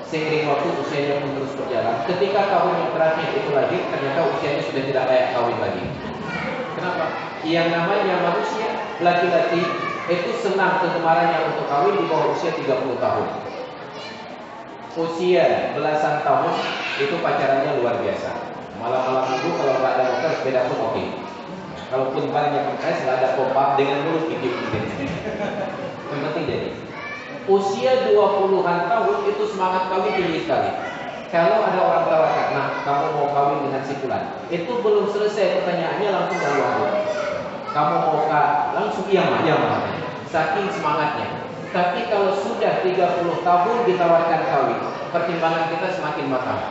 Speaker 3: Seiring waktu usianya pun terus berjalan. Ketika tahun yang terakhir itu lahir, ternyata usianya sudah tidak layak kawin lagi. Kenapa? Yang namanya manusia laki-laki itu senang kegemarannya untuk kawin di bawah usia 30 tahun. Usia belasan tahun itu pacarannya luar biasa. Malam-malam minggu kalau nggak ada motor sepeda pun oke. Kalaupun banyak kempes, nggak ada pop-up dengan mulut kikip-kikip. Yang penting jadi. Usia 20-an tahun itu semangat kawin tinggi sekali. Kalau ada orang tawarkan, nah kamu mau kawin dengan si fulan, itu belum selesai pertanyaannya langsung jawab. Kamu mau langsung iya mah. Saking semangatnya. Tapi kalau sudah 30 tahun ditawarkan kawin, pertimbangan kita semakin matang.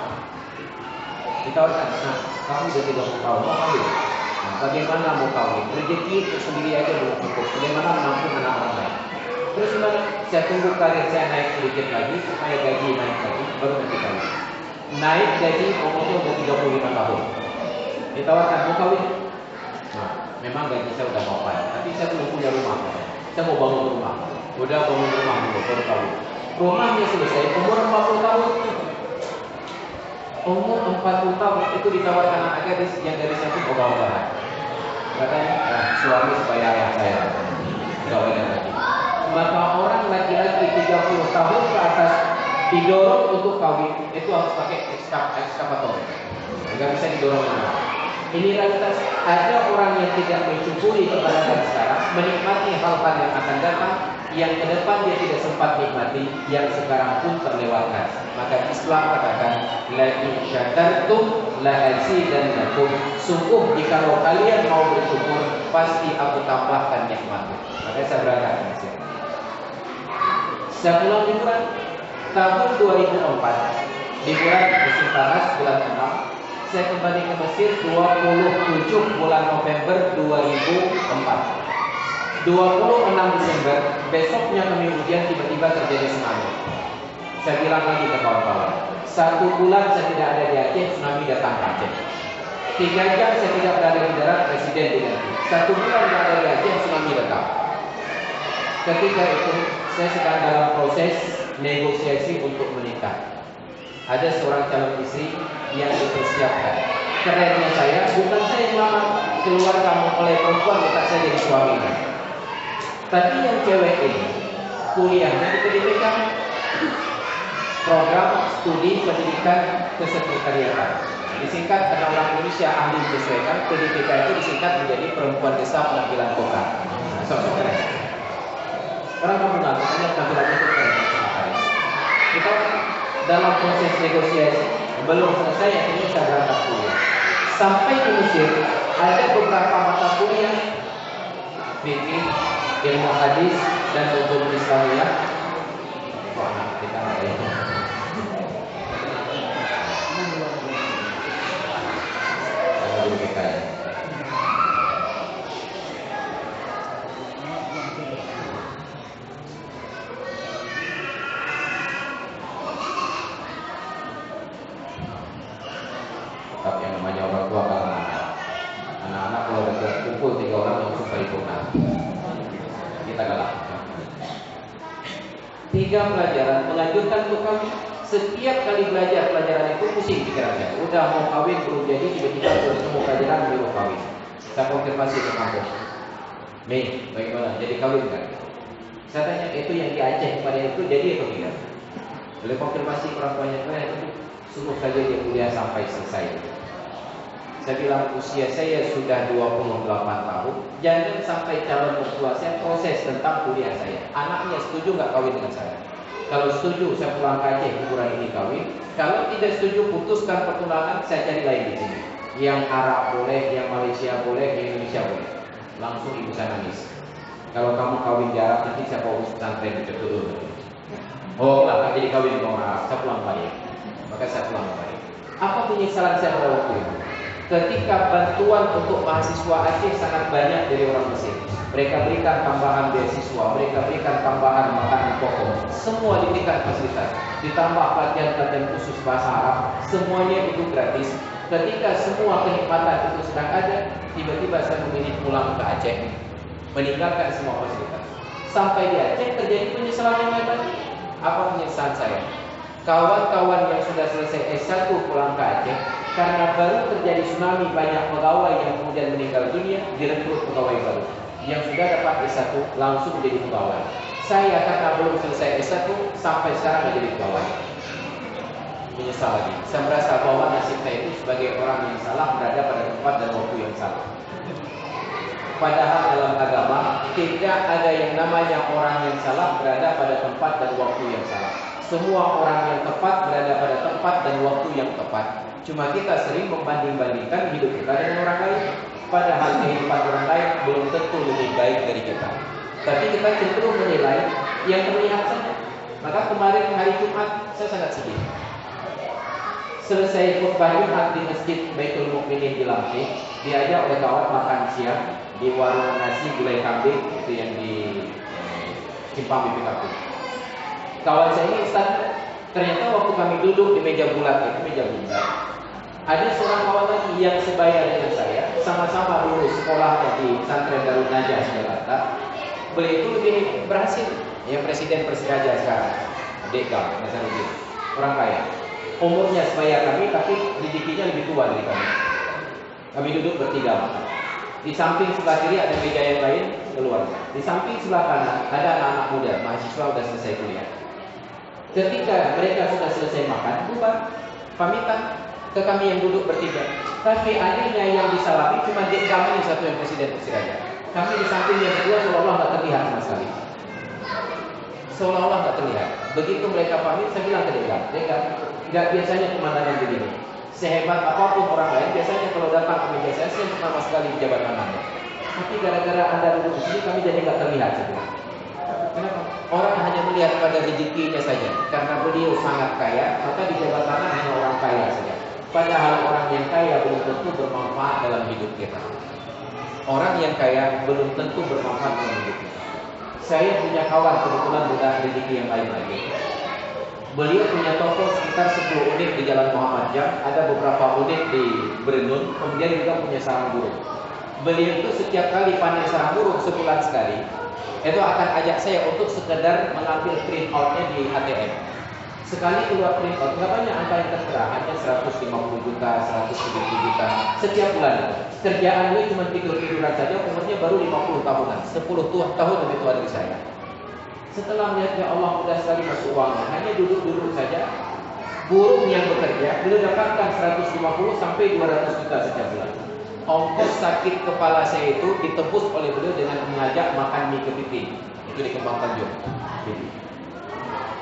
Speaker 3: Ditawarkan, nah kamu sudah 30 tahun mau kawin. Nah, bagaimana mau kawin? Rezeki sendiri aja belum cukup. Bagaimana menampung anak orang lain? Terus gimana? Saya tunggu karir saya naik sedikit lagi supaya gaji naik lagi, baru nanti kawin. Naik gaji umurnya udah 35 tahun. Ditawarkan mau kawin? Nah, memang gaji saya udah mau kawin, tapi saya belum punya rumah. Saya mau bangun rumah. Udah bangun rumah dulu, baru kawin. Rumahnya selesai umur 40 tahun. Umur 40 tahun itu ditawarkan anak gadis yang dari satu ogah-ogahan. Katanya, suami supaya ayah saya. Gak ada lagi. Maka orang laki-laki 30 tahun ke atas didorong untuk kawin itu harus pakai ekskavator. Enggak bisa didorong. Ini realitas. Ada orang yang tidak mensyukuri keberadaan sekarang, menikmati hal-hal yang akan datang, yang ke depan dia tidak sempat nikmati, yang sekarang pun terlewatkan. Maka Islam katakan, la in syakartum la azidannakum. Sungguh jikalau kalian mau bersyukur, pasti aku tambahkan nikmatku. Maka saya berangkat ke Mesir. Saya pulang liburan tahun 2004 di bulan musim panas, bulan 6. Saya kembali ke Mesir 27 bulan November 2004. 26 Desember, besoknya kami ujian, tiba-tiba terjadi tsunami. Saya bilang lagi ke kawan-kawan, 1 bulan saya tidak ada di Aceh, tsunami datang ke Aceh. 3 jam saya tidak berada di darat, presiden diganti. 1 bulan tidak ada di Aceh, tsunami datang. Ketika itu saya sedang dalam proses negosiasi untuk menikah. Ada seorang calon istri yang dipersiapkan. Kerennya saya, bukan saya yang lama keluar kamu oleh perempuan minta saya jadi suaminya. Tapi yang cewek ini kuliahnya di PDPK, program studi pendidikan kesekretariatan. Disingkat karena orang Indonesia ahli menyesuaikan, PDPK itu disingkat menjadi perempuan desa penampilan kota. Sosok keren. Orang kampungan, makanya tampilannya itu keren. Kita dalam proses negosiasi belum selesai, akhirnya saya berangkat kuliah. Sampai di Mesir ada beberapa mata kuliah fikih, ilmu hadis dan ulum Islamiyah. Kok anak kita ada ya? Kalau dulu kita ya. Tapi yang namanya orang tua kalau anak-anak kalau udah kumpul 3 orang langsung paripurna. Kita galak. 3 pelajaran menganjurkan untuk kami setiap kali belajar pelajaran itu pusing pikirannya. Udah mau kawin belum jadi, tiba-tiba bertemu pelajaran belum kawin. Saya konfirmasi ke kampus. Mei, bagaimana? Jadi kawin kan? Saya tanya, itu yang di Aceh pada itu jadi atau tidak? Oleh konfirmasi orang tuanya, itu suruh saja dia kuliah sampai selesai. Saya bilang usia saya sudah 28 tahun, jangan sampai calon mertua saya proses tentang kuliah saya. Anaknya setuju nggak kawin dengan saya? Kalau setuju, saya pulang ke Aceh, liburan ini kawin. Kalau tidak setuju, putuskan pertunangan, saya cari lain di sini. Yang Arab boleh, yang Malaysia boleh, yang Indonesia boleh. Langsung ibu saya nangis. Kalau kamu kawin di Arab, nanti saya bawa pesantren di dulu. Oh, nggak jadi kawin di orang Arab, saya pulang balik. Maka saya pulang balik. Apa penyesalan saya pada waktu itu? Ketika bantuan untuk mahasiswa Aceh sangat banyak dari orang Mesir. Mereka berikan tambahan beasiswa, mereka berikan tambahan makanan pokok, semua diberikan fasilitas. Ditambah pelatihan-pelatihan khusus bahasa Arab, semuanya itu gratis. Ketika semua kenikmatan itu sedang ada, tiba-tiba saya memilih pulang ke Aceh, meninggalkan semua fasilitas. Sampai di Aceh terjadi penyesalan yang lain. Apa penyesalan saya? Kawan-kawan yang sudah selesai S1 pulang ke Aceh, karena baru terjadi tsunami, banyak pegawai yang kemudian meninggal dunia, direkrut pegawai baru. Yang sudah dapat S1 langsung menjadi pegawai. Saya karena belum selesai S1 sampai sekarang menjadi pegawai. Menyesal lagi. Saya merasa bahwa nasib saya itu sebagai orang yang salah berada pada tempat dan waktu yang salah. Padahal dalam agama tidak ada yang namanya orang yang salah berada pada tempat dan waktu yang salah. Semua orang yang tepat berada pada tempat dan waktu yang tepat. Cuma kita sering membanding-bandingkan hidup kita dengan orang lain. Padahal kehidupan orang lain belum tentu lebih baik dari kita. Tapi kita cenderung menilai yang terlihat saja. Maka kemarin hari Jumat saya sangat sedih. Selesai khutbah Jumat di Masjid Baitul Mukminin di Lampung, diajak oleh kawan makan siang di warung nasi gulai kambing itu yang di Simpang BPKP. Kawan saya ini Ustaz, ternyata waktu kami duduk di meja bulat itu, meja bulat, ada seorang kawan lagi yang sebaya dengan saya, sama-sama lulus sekolahnya di Pesantren Darul Najah Jakarta. Beliau itu lebih berhasil, yang presiden Persiraja sekarang, Deka Nasaruddin, orang kaya. Umurnya sebaya kami, tapi didikinya lebih tua dari kami. Kami duduk bertiga makan. Di samping sebelah kiri ada meja yang lain keluarga. Di samping sebelah kanan ada anak-anak muda, mahasiswa sudah selesai kuliah. Ketika mereka sudah selesai makan, bubar, pamitan. ke kami yang duduk bertiga. Tapi adiknya yang disalami cuma di kami satu yang presiden Persiraja. Kami di samping yang kedua seolah-olah nggak terlihat sama sekali. Seolah-olah nggak terlihat. Begitu mereka pamit, saya bilang ke dia, nggak biasanya pemandangan begini. Sehebat apapun orang lain, biasanya kalau datang ke meja saya pertama sekali di jabatan Anda. Tapi gara-gara Anda duduk di sini, kami jadi nggak terlihat sebenarnya. Kenapa? Orang hanya melihat pada rezekinya saja. Karena beliau sangat kaya, maka di jabatan hanya orang kaya saja. Padahal orang yang kaya belum tentu bermanfaat dalam hidup kita. Orang yang kaya belum tentu bermanfaat dalam hidup kita. Saya punya kawan kebetulan bukan rezeki yang lain lagi. Beliau punya toko sekitar 10 unit di Jalan Muhammad Jam, ada beberapa unit di Berenun, kemudian juga punya sarang burung. Beliau itu setiap kali panen sarang burung sebulan sekali, itu akan ajak saya untuk sekedar mengambil print out-nya di ATM. Sekali keluar print out, nggak banyak angka yang tertera, hanya 150 juta, 170 juta setiap bulan. Kerjaan gue cuma tidur-tiduran saja, umurnya baru 50 tahunan, 10 tahun lebih tua dari saya. Setelah melihat ya Allah mudah sekali masuk uangnya, hanya duduk-duduk saja. Burung yang bekerja, beliau dapatkan 150 sampai 200 juta setiap bulan. Ongkos sakit kepala saya itu ditebus oleh beliau dengan mengajak makan mie kepiting. Itu di Kembang Tanjung.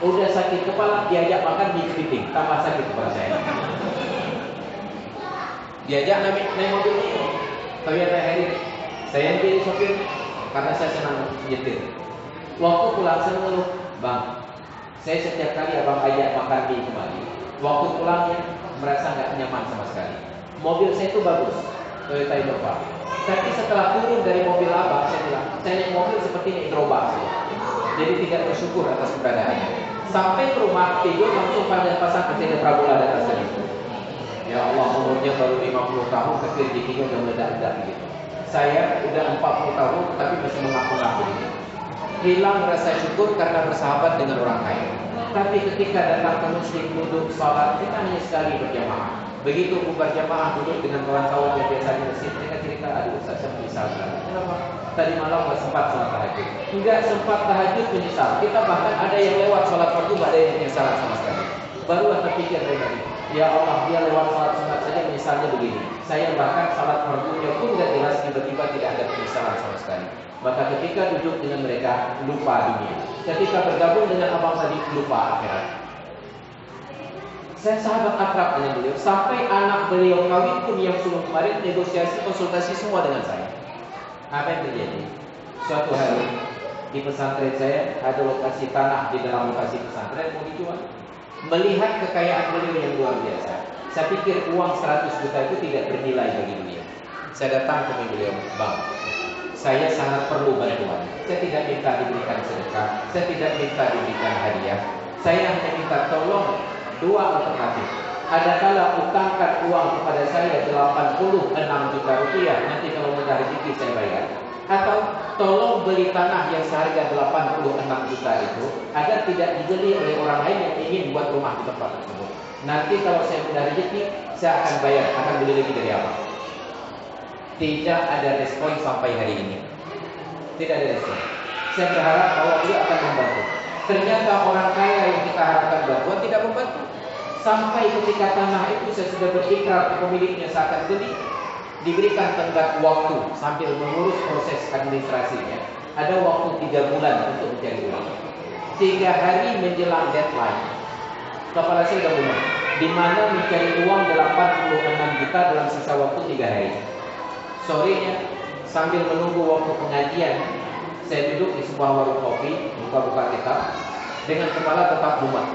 Speaker 3: Udah sakit kepala, diajak makan mie kepiting, tambah sakit kepala saya. Diajak naik mobil ini, Toyota Harrier. Saya yang jadi sopir karena saya senang nyetir. Waktu pulang saya mengeluh, Bang, saya setiap kali abang ajak makan mie kembali, waktu pulangnya merasa nggak nyaman sama sekali. Mobil saya itu bagus, Toyota Innova. Tapi setelah turun dari mobil abang, saya bilang, saya naik mobil seperti naik gerobak saja. Jadi tidak bersyukur atas keberadaannya. Sampai ke rumah tidur langsung pada pasang antena parabola dan asli. Ya Allah, umurnya baru 50 tahun, tapi rezekinya udah meledak-ledak gitu. Saya udah 40 tahun, tapi masih mengaku-ngaku ini. Hilang rasa syukur karena bersahabat dengan orang kaya. Tapi ketika datang ke masjid duduk sholat, kita hanya sekali berjamaah. Begitu bubar jamaah duduk dengan kawan-kawan yang biasa di masjid, mereka cerita, aduh Ustaz saya menyesal sekali. Kenapa? Tadi malam nggak sempat sholat tahajud. Nggak sempat tahajud menyesal. Kita bahkan ada yang lewat sholat fardu, nggak ada yang menyesal sama sekali. Baru terpikir dari tadi, ya Allah dia lewat sholat sunat saja menyesalnya begini. Saya bahkan sholat fardunya pun nggak jelas, tiba-tiba tidak ada penyesalan sama sekali. Maka ketika duduk dengan mereka, lupa dunia. Ketika bergabung dengan abang tadi, lupa akhirat. Saya sahabat akrab dengan beliau. Sampai anak beliau kawin pun yang sebelum kemarin negosiasi, konsultasi semua dengan saya. Apa yang terjadi? Suatu hari di pesantren saya ada lokasi tanah di dalam lokasi pesantren mau dijual. Melihat kekayaan beliau yang luar biasa, saya pikir uang 100 juta itu tidak bernilai bagi beliau. Saya datang ke beliau, Bang, saya sangat perlu bantuan. Saya tidak minta diberikan sedekah, saya tidak minta diberikan hadiah. Saya hanya minta tolong dua alternatif. Adakala utangkan uang kepada saya 86 juta rupiah, nanti kalau mudah rezeki saya bayar. Atau tolong beli tanah yang seharga 86 juta itu agar tidak dibeli oleh orang lain yang ingin buat rumah di tempat tersebut. Nanti kalau saya mudah rezeki, saya akan bayar, akan beli lagi dari apa? Tidak ada respon sampai hari ini. Tidak ada respon. Saya berharap bahwa dia akan membantu. Ternyata orang kaya yang kita harapkan bantuan tidak membantu. Sampai ketika tanah itu saya sudah berikrar ke pemiliknya saya akan beli, diberikan tenggat waktu sambil mengurus proses administrasinya. Ada waktu 3 bulan untuk mencari uang. 3 hari menjelang deadline, kepala saya sudah mumet. Di mana mencari uang 86 juta dalam sisa waktu 3 hari. Sorenya sambil menunggu waktu pengajian, saya duduk di sebuah warung kopi, buka-buka kitab dengan kepala tetap mumet.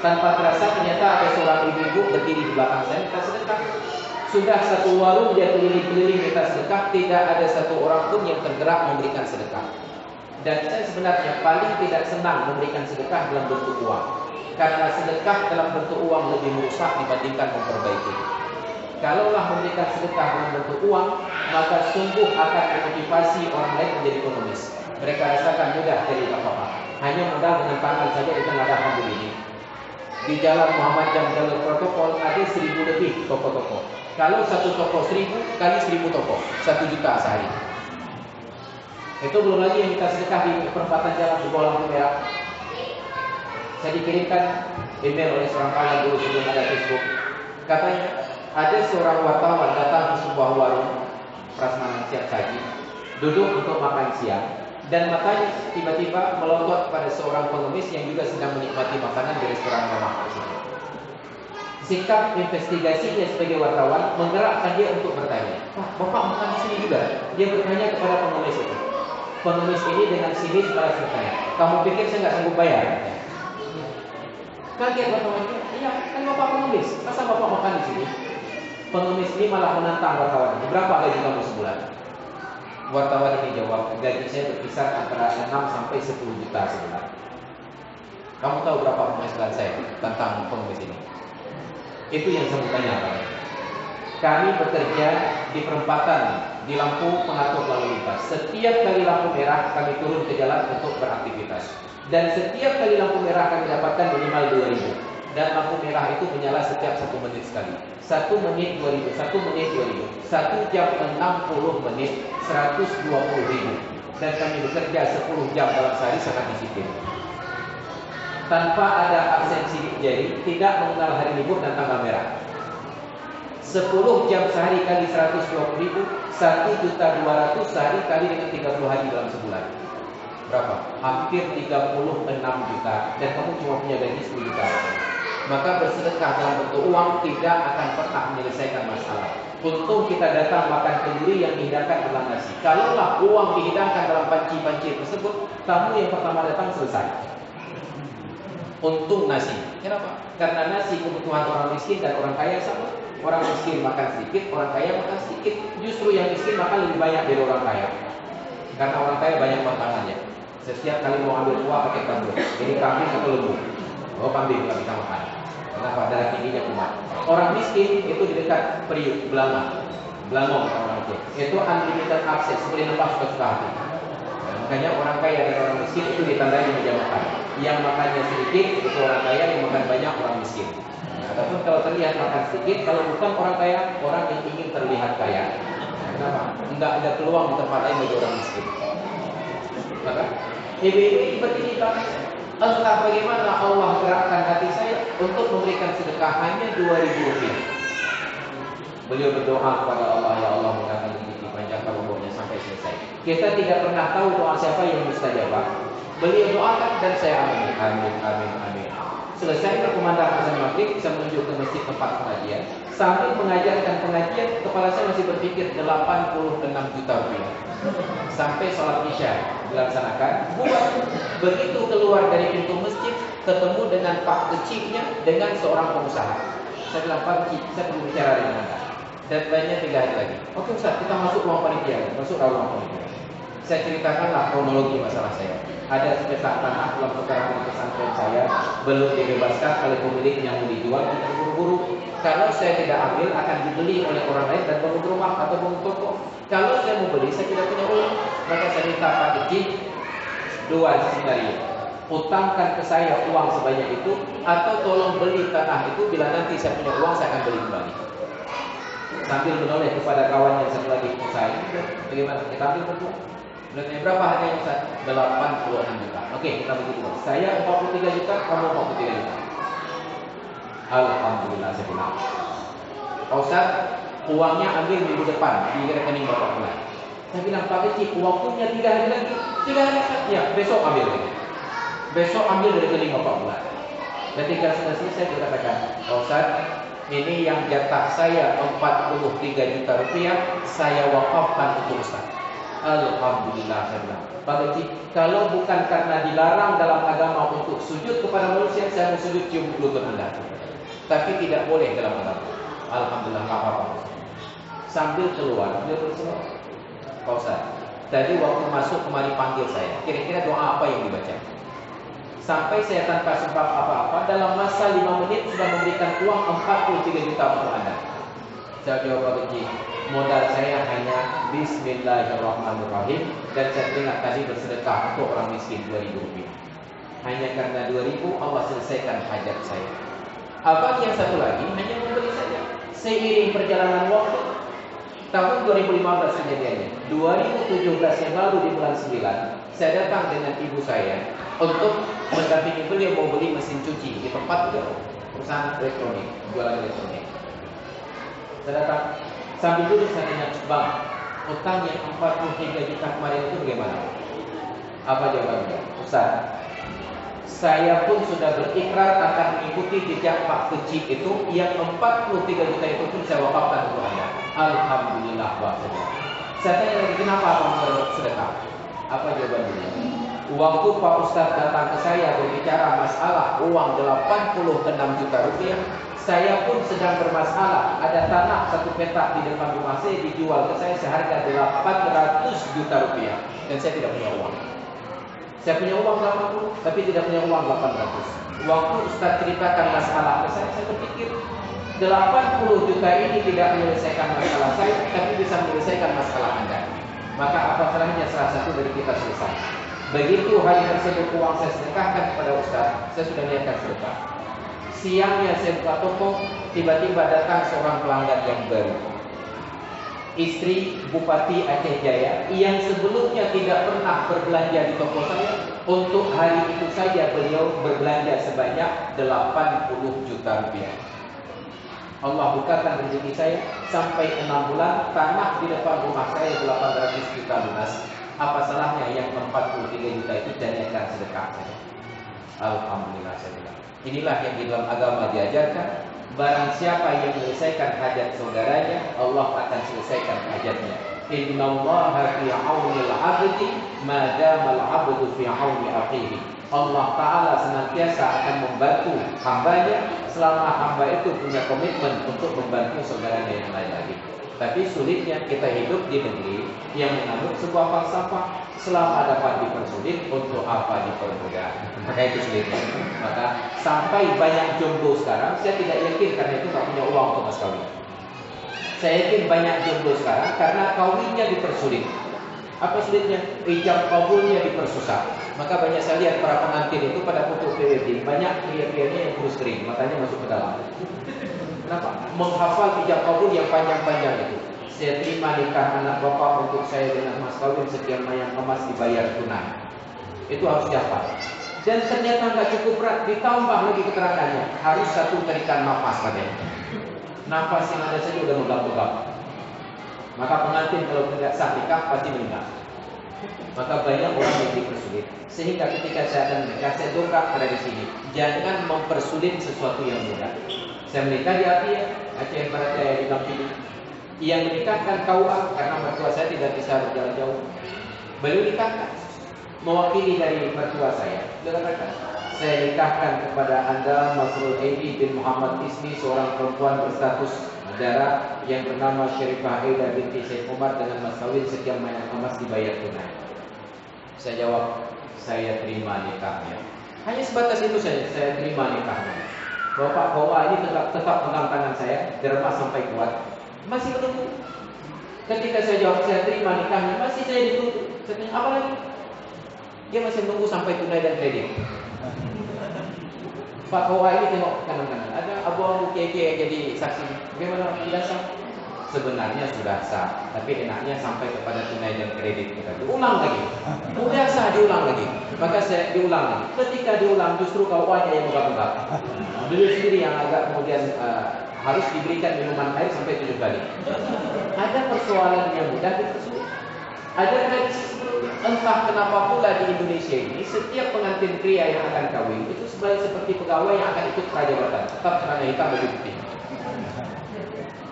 Speaker 3: Tanpa terasa ternyata ada seorang ibu-ibu berdiri di belakang saya minta sedekah. Sudah satu warung dia keliling-keliling minta sedekah, tidak ada satu orang pun yang tergerak memberikan sedekah. Dan saya sebenarnya paling tidak senang memberikan sedekah dalam bentuk uang, karena sedekah dalam bentuk uang lebih merusak dibandingkan memperbaiki. Kalaulah memberikan sedekah dalam bentuk uang, maka sungguh akan memotivasi orang lain menjadi ekonomis. Mereka rasakan mudah jadi apa-apa. Hanya modal dengan tangan saja di tengah-tengah begini. Di Jalan Muhammad Jam jalur protokol ada 1000 lebih toko-toko. Kalau satu toko 1000 kali 1000 toko, 1 juta sehari. Itu belum lagi yang kita sedekah di perempatan jalan di bawah lampu merah. Saya dikirimkan email oleh seorang kawan dulu sebelum ada Facebook. Katanya ada seorang wartawan datang ke sebuah warung prasmanan siap saji, duduk untuk makan siang, dan matanya tiba-tiba melotot pada seorang pengemis yang juga sedang menikmati makanan di restoran mewah tersebut. Sikap investigasinya sebagai wartawan menggerakkan dia untuk bertanya, "Pak, Bapak makan di sini juga?" Dia bertanya kepada pengemis itu. Pengemis ini dengan sinis balas bertanya, "Kamu pikir saya nggak sanggup bayar?" Kaget wartawan itu, "Iya, kan Bapak pengemis, masa Bapak makan di sini?" Pengemis ini malah menantang wartawan itu, "Berapa gaji kamu sebulan?" Wartawan ini jawab, "Gaji saya berkisar antara 6 sampai 10 juta sebulan." Kamu tahu berapa penghasilan saya tentang pengemis ini? Itu yang saya mau tanyakan. Kami bekerja di perempatan, di lampu pengatur lalu lintas. Setiap kali lampu merah kami turun ke jalan untuk beraktivitas. Dan setiap kali lampu merah kami dapatkan minimal 2.000. Dan lampu merah itu menyala setiap 1 menit sekali. 1 menit 2.000, 1 menit 2.000. 1 jam 60 menit 120.000. Dan kami bekerja 10 jam dalam sehari sangat disiplin. Tanpa ada absen sidik jari, tidak mengenal hari libur dan tanggal merah. 10 jam sehari kali 120.000, 1.200.000 sehari kali dengan 30 hari dalam sebulan. Berapa? Hampir 36 juta. Dan kamu cuma punya gaji 10 juta. Maka bersedekah dalam bentuk uang tidak akan pernah menyelesaikan masalah. Untung kita datang makan kenduri yang dihidangkan dalam nasi. Kalaulah uang dihidangkan dalam panci-panci tersebut, tamu yang pertama datang selesai. Untung nasi. Kenapa? Karena nasi kebutuhan orang miskin dan orang kaya sama. Orang miskin makan sedikit, orang kaya makan sedikit. Justru yang miskin makan lebih banyak dari orang kaya. Karena orang kaya banyak makanannya. Setiap kali mau ambil kuah pakai kambing. Ini kambing atau lembu? Oh, kambing nggak bisa makan. Kenapa? Darah tingginya kumat. Orang miskin itu di dekat periuk, belangong orang miskin. Itu unlimited access, boleh nembak suka-suka hati. Makanya orang kaya dan orang miskin itu ditandai di meja makan. Yang makannya sedikit itu orang kaya, yang makan banyak orang miskin. Ataupun kalau terlihat makan sedikit, kalau bukan orang kaya, orang yang ingin terlihat kaya. Kenapa? Enggak ada peluang di tempat lain bagi orang miskin. Maka ibu-ibu ini bercerita, entah bagaimana Allah gerakkan hati saya untuk memberikan sedekah hanya 2.000 rupiah. Beliau berdoa kepada Allah, "Ya Allah, mudahkan rezeki panjangkan umurnya sampai selesai." Kita tidak pernah tahu doa siapa yang mustajabah. Beliau doakan dan saya amin, amin, amin, amin. Selesai berkumandang azan maghrib, saya menuju ke masjid tempat pengajian. Sambil mengajarkan pengajian, kepala saya masih berpikir 86 juta rupiah. Sampai sholat isya dilaksanakan. Begitu keluar dari pintu masjid, ketemu dengan pak kecilnya dengan seorang pengusaha. Saya bilang, "Pak Kecil, saya perlu bicara dengan Anda. Deadline-nya 3 hari lagi." "Oke Ustaz, kita masuk ruang panitia." Masuk ruang panitia. Saya ceritakanlah kronologi masalah saya. Ada sepetak tanah dalam pekarangan pesantren saya belum dibebaskan oleh pemilik yang mau dijual, kita buru-buru. Kalau saya tidak ambil akan dibeli oleh orang lain dan bangun rumah atau bangun toko. Kalau saya mau beli, saya tidak punya uang. Maka saya minta Pak Kecil 2 skenario. Utangkan ke saya uang sebanyak itu, atau tolong beli tanah itu, bila nanti saya punya uang saya akan beli kembali. Sambil menoleh kepada kawan yang satu lagi, "Usaha ini bagaimana? Kita ambil berdua." Berarti berapa harganya Ustaz? 86 juta. Oke, kita begitu. Saya 43 juta, kamu 43 juta. Alhamdulillah, saya bilang, "Pak Ustaz, uangnya ambil minggu depan di rekening Bapak bulan." Saya bilang, "Pak Kecil, uang punya 3 hari lagi." 3 hari Ustaz? Ya, besok ambil lagi. Besok ambil dari rekening Bapak bulan. Ketika selesai saya katakan, "Pak Ustaz, ini yang jatah saya 43 juta rupiah, saya wakafkan untuk Ustaz." Alhamdulillah, saya bilang, "Pak Kecil, kalau bukan karena dilarang dalam agama untuk sujud kepada manusia, saya mau sujud cium lutut Anda. Tapi tidak boleh dalam agama." Alhamdulillah, nggak apa-apa. Sambil keluar, beliau berseru, "Pak Ustaz, tadi waktu masuk kemari panggil saya, kira-kira doa apa yang dibaca?" Sampai saya tanpa sebab apa-apa, dalam masa 5 menit sudah memberikan uang 43 juta untuk Anda. Saya jawab, "Pak Kecil, modal saya hanya Bismillahirrahmanirrahim, dan saya teringat tadi bersedekah untuk orang miskin 2.000 rupiah. Hanya karena 2.000 Allah selesaikan hajat saya." Abang yang satu lagi hanya membeli saja. Seiring perjalanan waktu, tahun 2015 kejadiannya, 2017 yang lalu di bulan 9, saya datang dengan ibu saya untuk mendampingi beliau mau beli mesin cuci di tempat perusahaan elektronik, jualan elektronik. Saya datang, sambil duduk saya tanya, bang, utang yang 43 juta kemarin itu bagaimana? Apa jawabannya? Ustaz, saya pun sudah berikrar akan mengikuti jejak Pak Kecik itu. Yang 43 juta itu pun saya wakafkan untuk Anda. Alhamdulillah Pak. Saya tanya lagi, kenapa abang sedekah? Apa jawabannya? Waktu Pak Ustaz datang ke saya berbicara masalah uang 86 juta rupiah, saya pun sedang bermasalah. Ada tanah satu petak di depan rumah saya dijual ke saya seharga 800 juta rupiah, dan saya tidak punya uang. Saya punya uang 80, tapi tidak punya uang 800. Waktu Ustaz ceritakan masalah ke saya berpikir 80 juta ini tidak menyelesaikan masalah saya, tapi bisa menyelesaikan masalah Anda. Maka apa salahnya salah satu dari kita selesai. Begitu hari tersebut uang saya sedekahkan kepada Ustaz, saya sudah niatkan sedekah. Siangnya saya buka toko, tiba-tiba datang seorang pelanggan yang baru. Istri Bupati Aceh Jaya yang sebelumnya tidak pernah berbelanja di toko saya. Untuk hari itu saja beliau berbelanja sebanyak 80 juta rupiah. Allah bukakan rezeki saya sampai 6 bulan, tanah di depan rumah saya 800 juta lunas. Apa salahnya yang 43 juta itu jadikan sedekah saja? Alhamdulillah saya bilang. Inilah yang di dalam agama diajarkan. Barang siapa yang menyelesaikan hajat saudaranya, Allah akan selesaikan hajatnya. Innallaha fi 'aunil 'abdi ma damal 'abdu fi 'auni akhihi. Allah Ta'ala senantiasa akan membantu hambanya selama hamba itu punya komitmen untuk membantu saudaranya yang lain lagi. Tapi sulitnya kita hidup di negeri yang menganut sebuah falsafah, selama dapat dipersulit, untuk apa dipermudah. Maka itu sulitnya. Maka sampai banyak jomblo sekarang, saya tidak yakin karena itu nggak punya uang untuk mas kawin. Saya yakin banyak jomblo sekarang karena kawinnya dipersulit. Apa sulitnya? Ijab kabulnya dipersusah. Maka banyak saya lihat para pengantin itu pada foto PWD, banyak pria-prianya yang kurus kering, matanya masuk ke dalam. Kenapa? Menghafal ijab kabul yang panjang-panjang itu. Saya terima nikah anak bapak untuk saya dengan mas kawin sekian banyak emas dibayar tunai. Itu harus dihafal. Dan ternyata nggak cukup berat, ditambah lagi keterangannya. Harus satu tarikan nafas katanya. Nafas yang ada saja udah megap-megap. Maka pengantin kalau tidak sah nikah pasti meninggal. Maka banyak orang yang dipersulit. Sehingga ketika saya akan menikah, saya dongkrak pada di sini. Jangan mempersulit sesuatu yang mudah. Saya menikah di Aceh Barat Jaya di Bangkili. Yang menikahkan KUA karena mertua saya tidak bisa berjalan jauh. Beliau nikahkan mewakili dari mertua saya. Beliau katakan, saya nikahkan kepada Anda Masrul Aidi bin Muhammad Ismi, seorang perempuan berstatus negara yang bernama Syarifah Aida binti Syekh Umar, dengan mas kawin sekian banyak emas dibayar tunai. Saya jawab, saya terima nikahnya. Hanya sebatas itu saja, saya terima nikahnya. Bapak bawa ini tetap pegang tangan saya, diremas sampai kuat. Masih menunggu. Ketika saya jawab saya terima nikahnya, masih saya ditunggu. Saya tanya, apa lagi? Dia masih menunggu sampai tunai dan kredit. Pak Bawa ini tengok kanan-kanan. Ada abu-abu kiai-kiai jadi saksi. Bagaimana tidak sah? Sebenarnya sudah sah, tapi enaknya sampai kepada tunai dan kredit. Diulang lagi. Udah sah, diulang lagi. Maka saya diulang lagi. Ketika diulang justru kawannya yang megap-megap. Beliau sendiri yang agak kemudian harus diberikan minuman air sampai 7 kali. Ada persoalan yang mudah dipersulit. Ada tradisi sebelumnya. Entah kenapa pula di Indonesia ini setiap pengantin pria yang akan kawin itu seperti pegawai yang akan ikut prajabatan. Tetap celana hitam baju putih.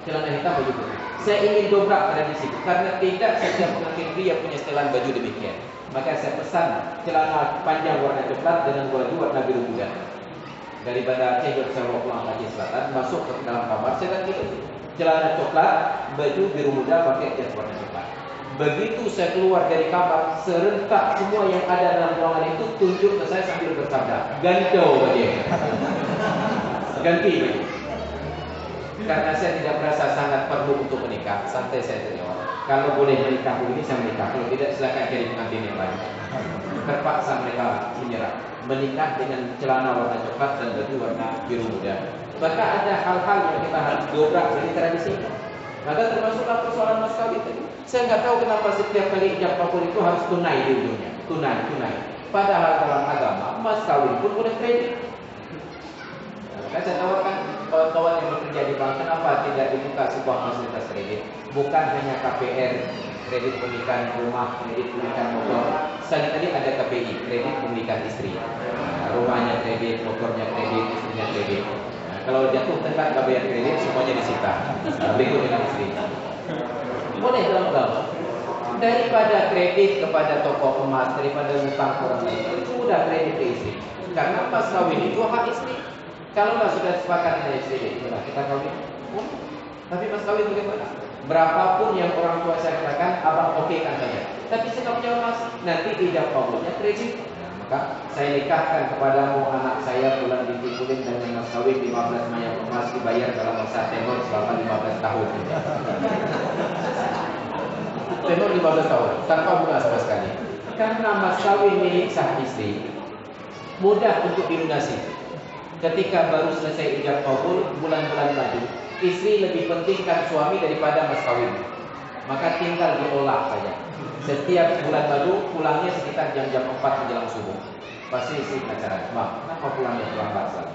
Speaker 3: Celana hitam baju putih. Saya ingin dobrak tradisi itu karena tidak setiap pengantin pria punya setelan baju demikian. Maka saya pesan celana panjang warna coklat dengan baju warna biru muda. Dari Bandar Aceh saya bawa pulang Aceh Selatan, masuk ke dalam kamar, saya ganti celana coklat, baju biru muda, pakai jas warna coklat. Begitu saya keluar dari kamar, serentak semua yang ada dalam ruangan itu tunjuk ke saya sambil bersabda, gantau baju. Ganti baju. Karena saya tidak merasa sangat perlu untuk menikah, santai saya terjawab. Kalau boleh menikah begini saya menikah, kalau tidak silakan cari pengantin yang lain. Terpaksa mereka menyerah, menikah dengan celana warna coklat dan baju warna biru muda. Maka ada hal-hal yang kita harus dobrak dari tradisi. Maka termasuklah persoalan mas kawin tadi. Saya nggak tahu kenapa setiap kali ijab kabul itu harus tunai di ujungnya, tunai. Padahal dalam agama mas kawin pun boleh kredit. Maka saya tawarkan kawan-kawan yang bekerja di bank, kenapa tidak dibuka sebuah fasilitas kredit? Bukan hanya KPR, kredit pemilikan rumah, kredit pemilikan motor. Sekali tadi ada KPI, kredit pemilikan istri. Nah, rumahnya kredit, motornya kredit, istrinya kredit. Nah, kalau jatuh tempat nggak bayar kredit, semuanya disita. Berikut dengan istri. Boleh dalam agama. Daripada kredit kepada toko emas, daripada hutang ke orang lain, itu udah kredit ke istri. Karena mas kawin itu hak istri. Kalau sudah sepakat dengan istri, kita kawin. Tapi mas kawin bagaimana? Berapapun yang orang tua saya katakan, abang okekan saja. Tapi saya punya mas, nanti ijab kabulnya kredit. Nah, maka saya nikahkan kepadamu anak saya bulan ditimbulin dengan mas kawin 15 mayang emas dibayar dalam masa tenor selama 15 tahun. Tenor 15 tahun tanpa bunga sama sekali. Karena mas kawin milik sah istri, mudah untuk dilunasi. Ketika baru selesai ijab kabul, bulan-bulan maju, istri lebih pentingkan suami daripada mas kawin. Maka tinggal diolah saja. Setiap bulan maju, pulangnya sekitar jam-jam 4 menjelang subuh. Pasti istri pacaran. Mak, kenapa pulangnya terlambat sekali?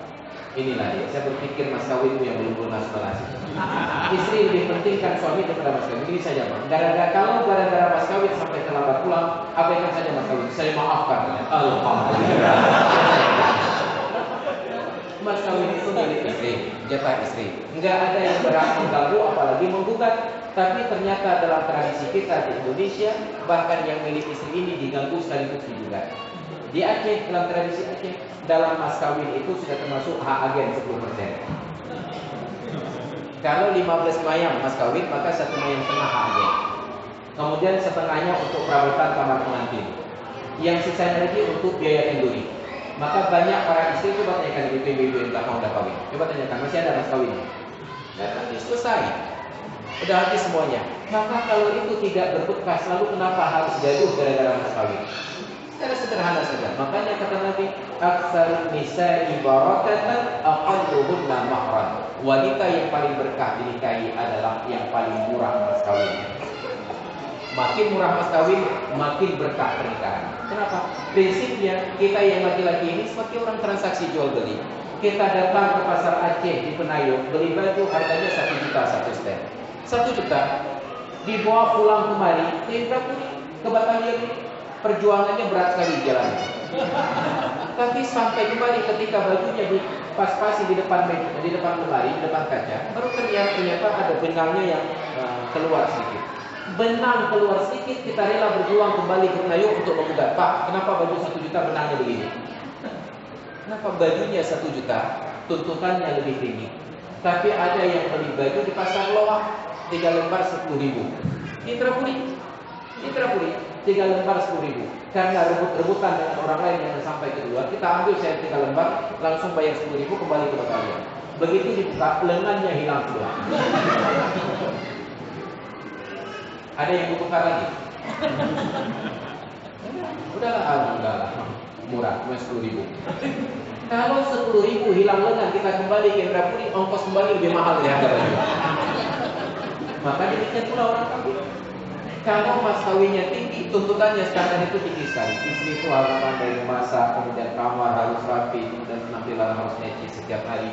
Speaker 3: Inilah dia. Saya berpikir mas kawin itu yang belum lunas donasi. Istri lebih pentingkan suami daripada mas kawin. Ini saja, Bang. Kalau gara-gara mas kawin sampai terlambat pulang, abaikan saja mas kawin. Saya maafkan. Alhamdulillah. Mas kawin itu milik istri, jatah istri. Enggak ada yang berhak mengganggu apalagi menggugat. Tapi ternyata dalam tradisi kita di Indonesia, bahkan yang milik istri ini diganggu sekaligus digugat. Di Aceh, dalam tradisi Aceh, dalam mas kawin itu sudah termasuk hak agen 10%. Kalau 15 mayang mas kawin, maka 1 mayang setengah hak agen. Kemudian setengahnya untuk perabotan kamar pengantin. Yang sisanya lagi untuk biaya kenduri. Maka banyak para istri, coba tanyakan ibu-ibu yang belakang udah kawin. Coba tanyakan, masih ada mas kawin? Nah, nanti selesai. Udah habis semuanya. Maka kalau itu tidak berbekas, lalu kenapa harus gaduh gara-gara mas kawin? Secara sederhana saja. Makanya kata Nabi, aksar nisa'i barakatan aqalluhunna mahran. Wanita yang paling berkah dinikahi adalah yang paling murah mas kawin. Makin murah mas kawin, makin berkah pernikahan. Kenapa? Prinsipnya kita yang laki-laki ini seperti orang transaksi jual beli. Kita datang ke pasar Aceh di Penayung, beli baju harganya 1 juta 1 stand. 1 juta dibawa pulang kemari, ke Batam, perjuangannya berat sekali jalan. Tapi sampai kembali ketika bajunya dipas-pasi di depan lemari, di depan kaca, baru ternyata ada benangnya yang keluar sedikit. Benang keluar sedikit, kita rela berjuang kembali ke Penayung untuk menggugat. Pak, kenapa baju 1 juta benangnya begini? Kenapa bajunya 1 juta, tuntutannya lebih tinggi? Tapi ada yang beli baju di pasar Loak 3 lembar 10.000. Mitra Puri 3 lembar 10.000. Karena rebut-rebutan dengan orang lain yang sampai kedua, kita ambil saya 3 lembar, langsung bayar 10.000 kembali ke Batavia. Begitu dibuka, lengannya hilang semua. Ada yang butuhkan lagi? Udahlah, murah, cuma 10.000. Kalau 10.000 hilang lengan, kita kembali ke Indra Puri, ongkos kembali lebih mahal dari harga baju. Maka demikian pula orang kawin. Kalau mas kawinnya tinggi, tuntutannya standar itu tinggi sekali. Istri itu harus pandai memasak, kemudian kamar harus rapi, kemudian penampilan harus necis setiap hari.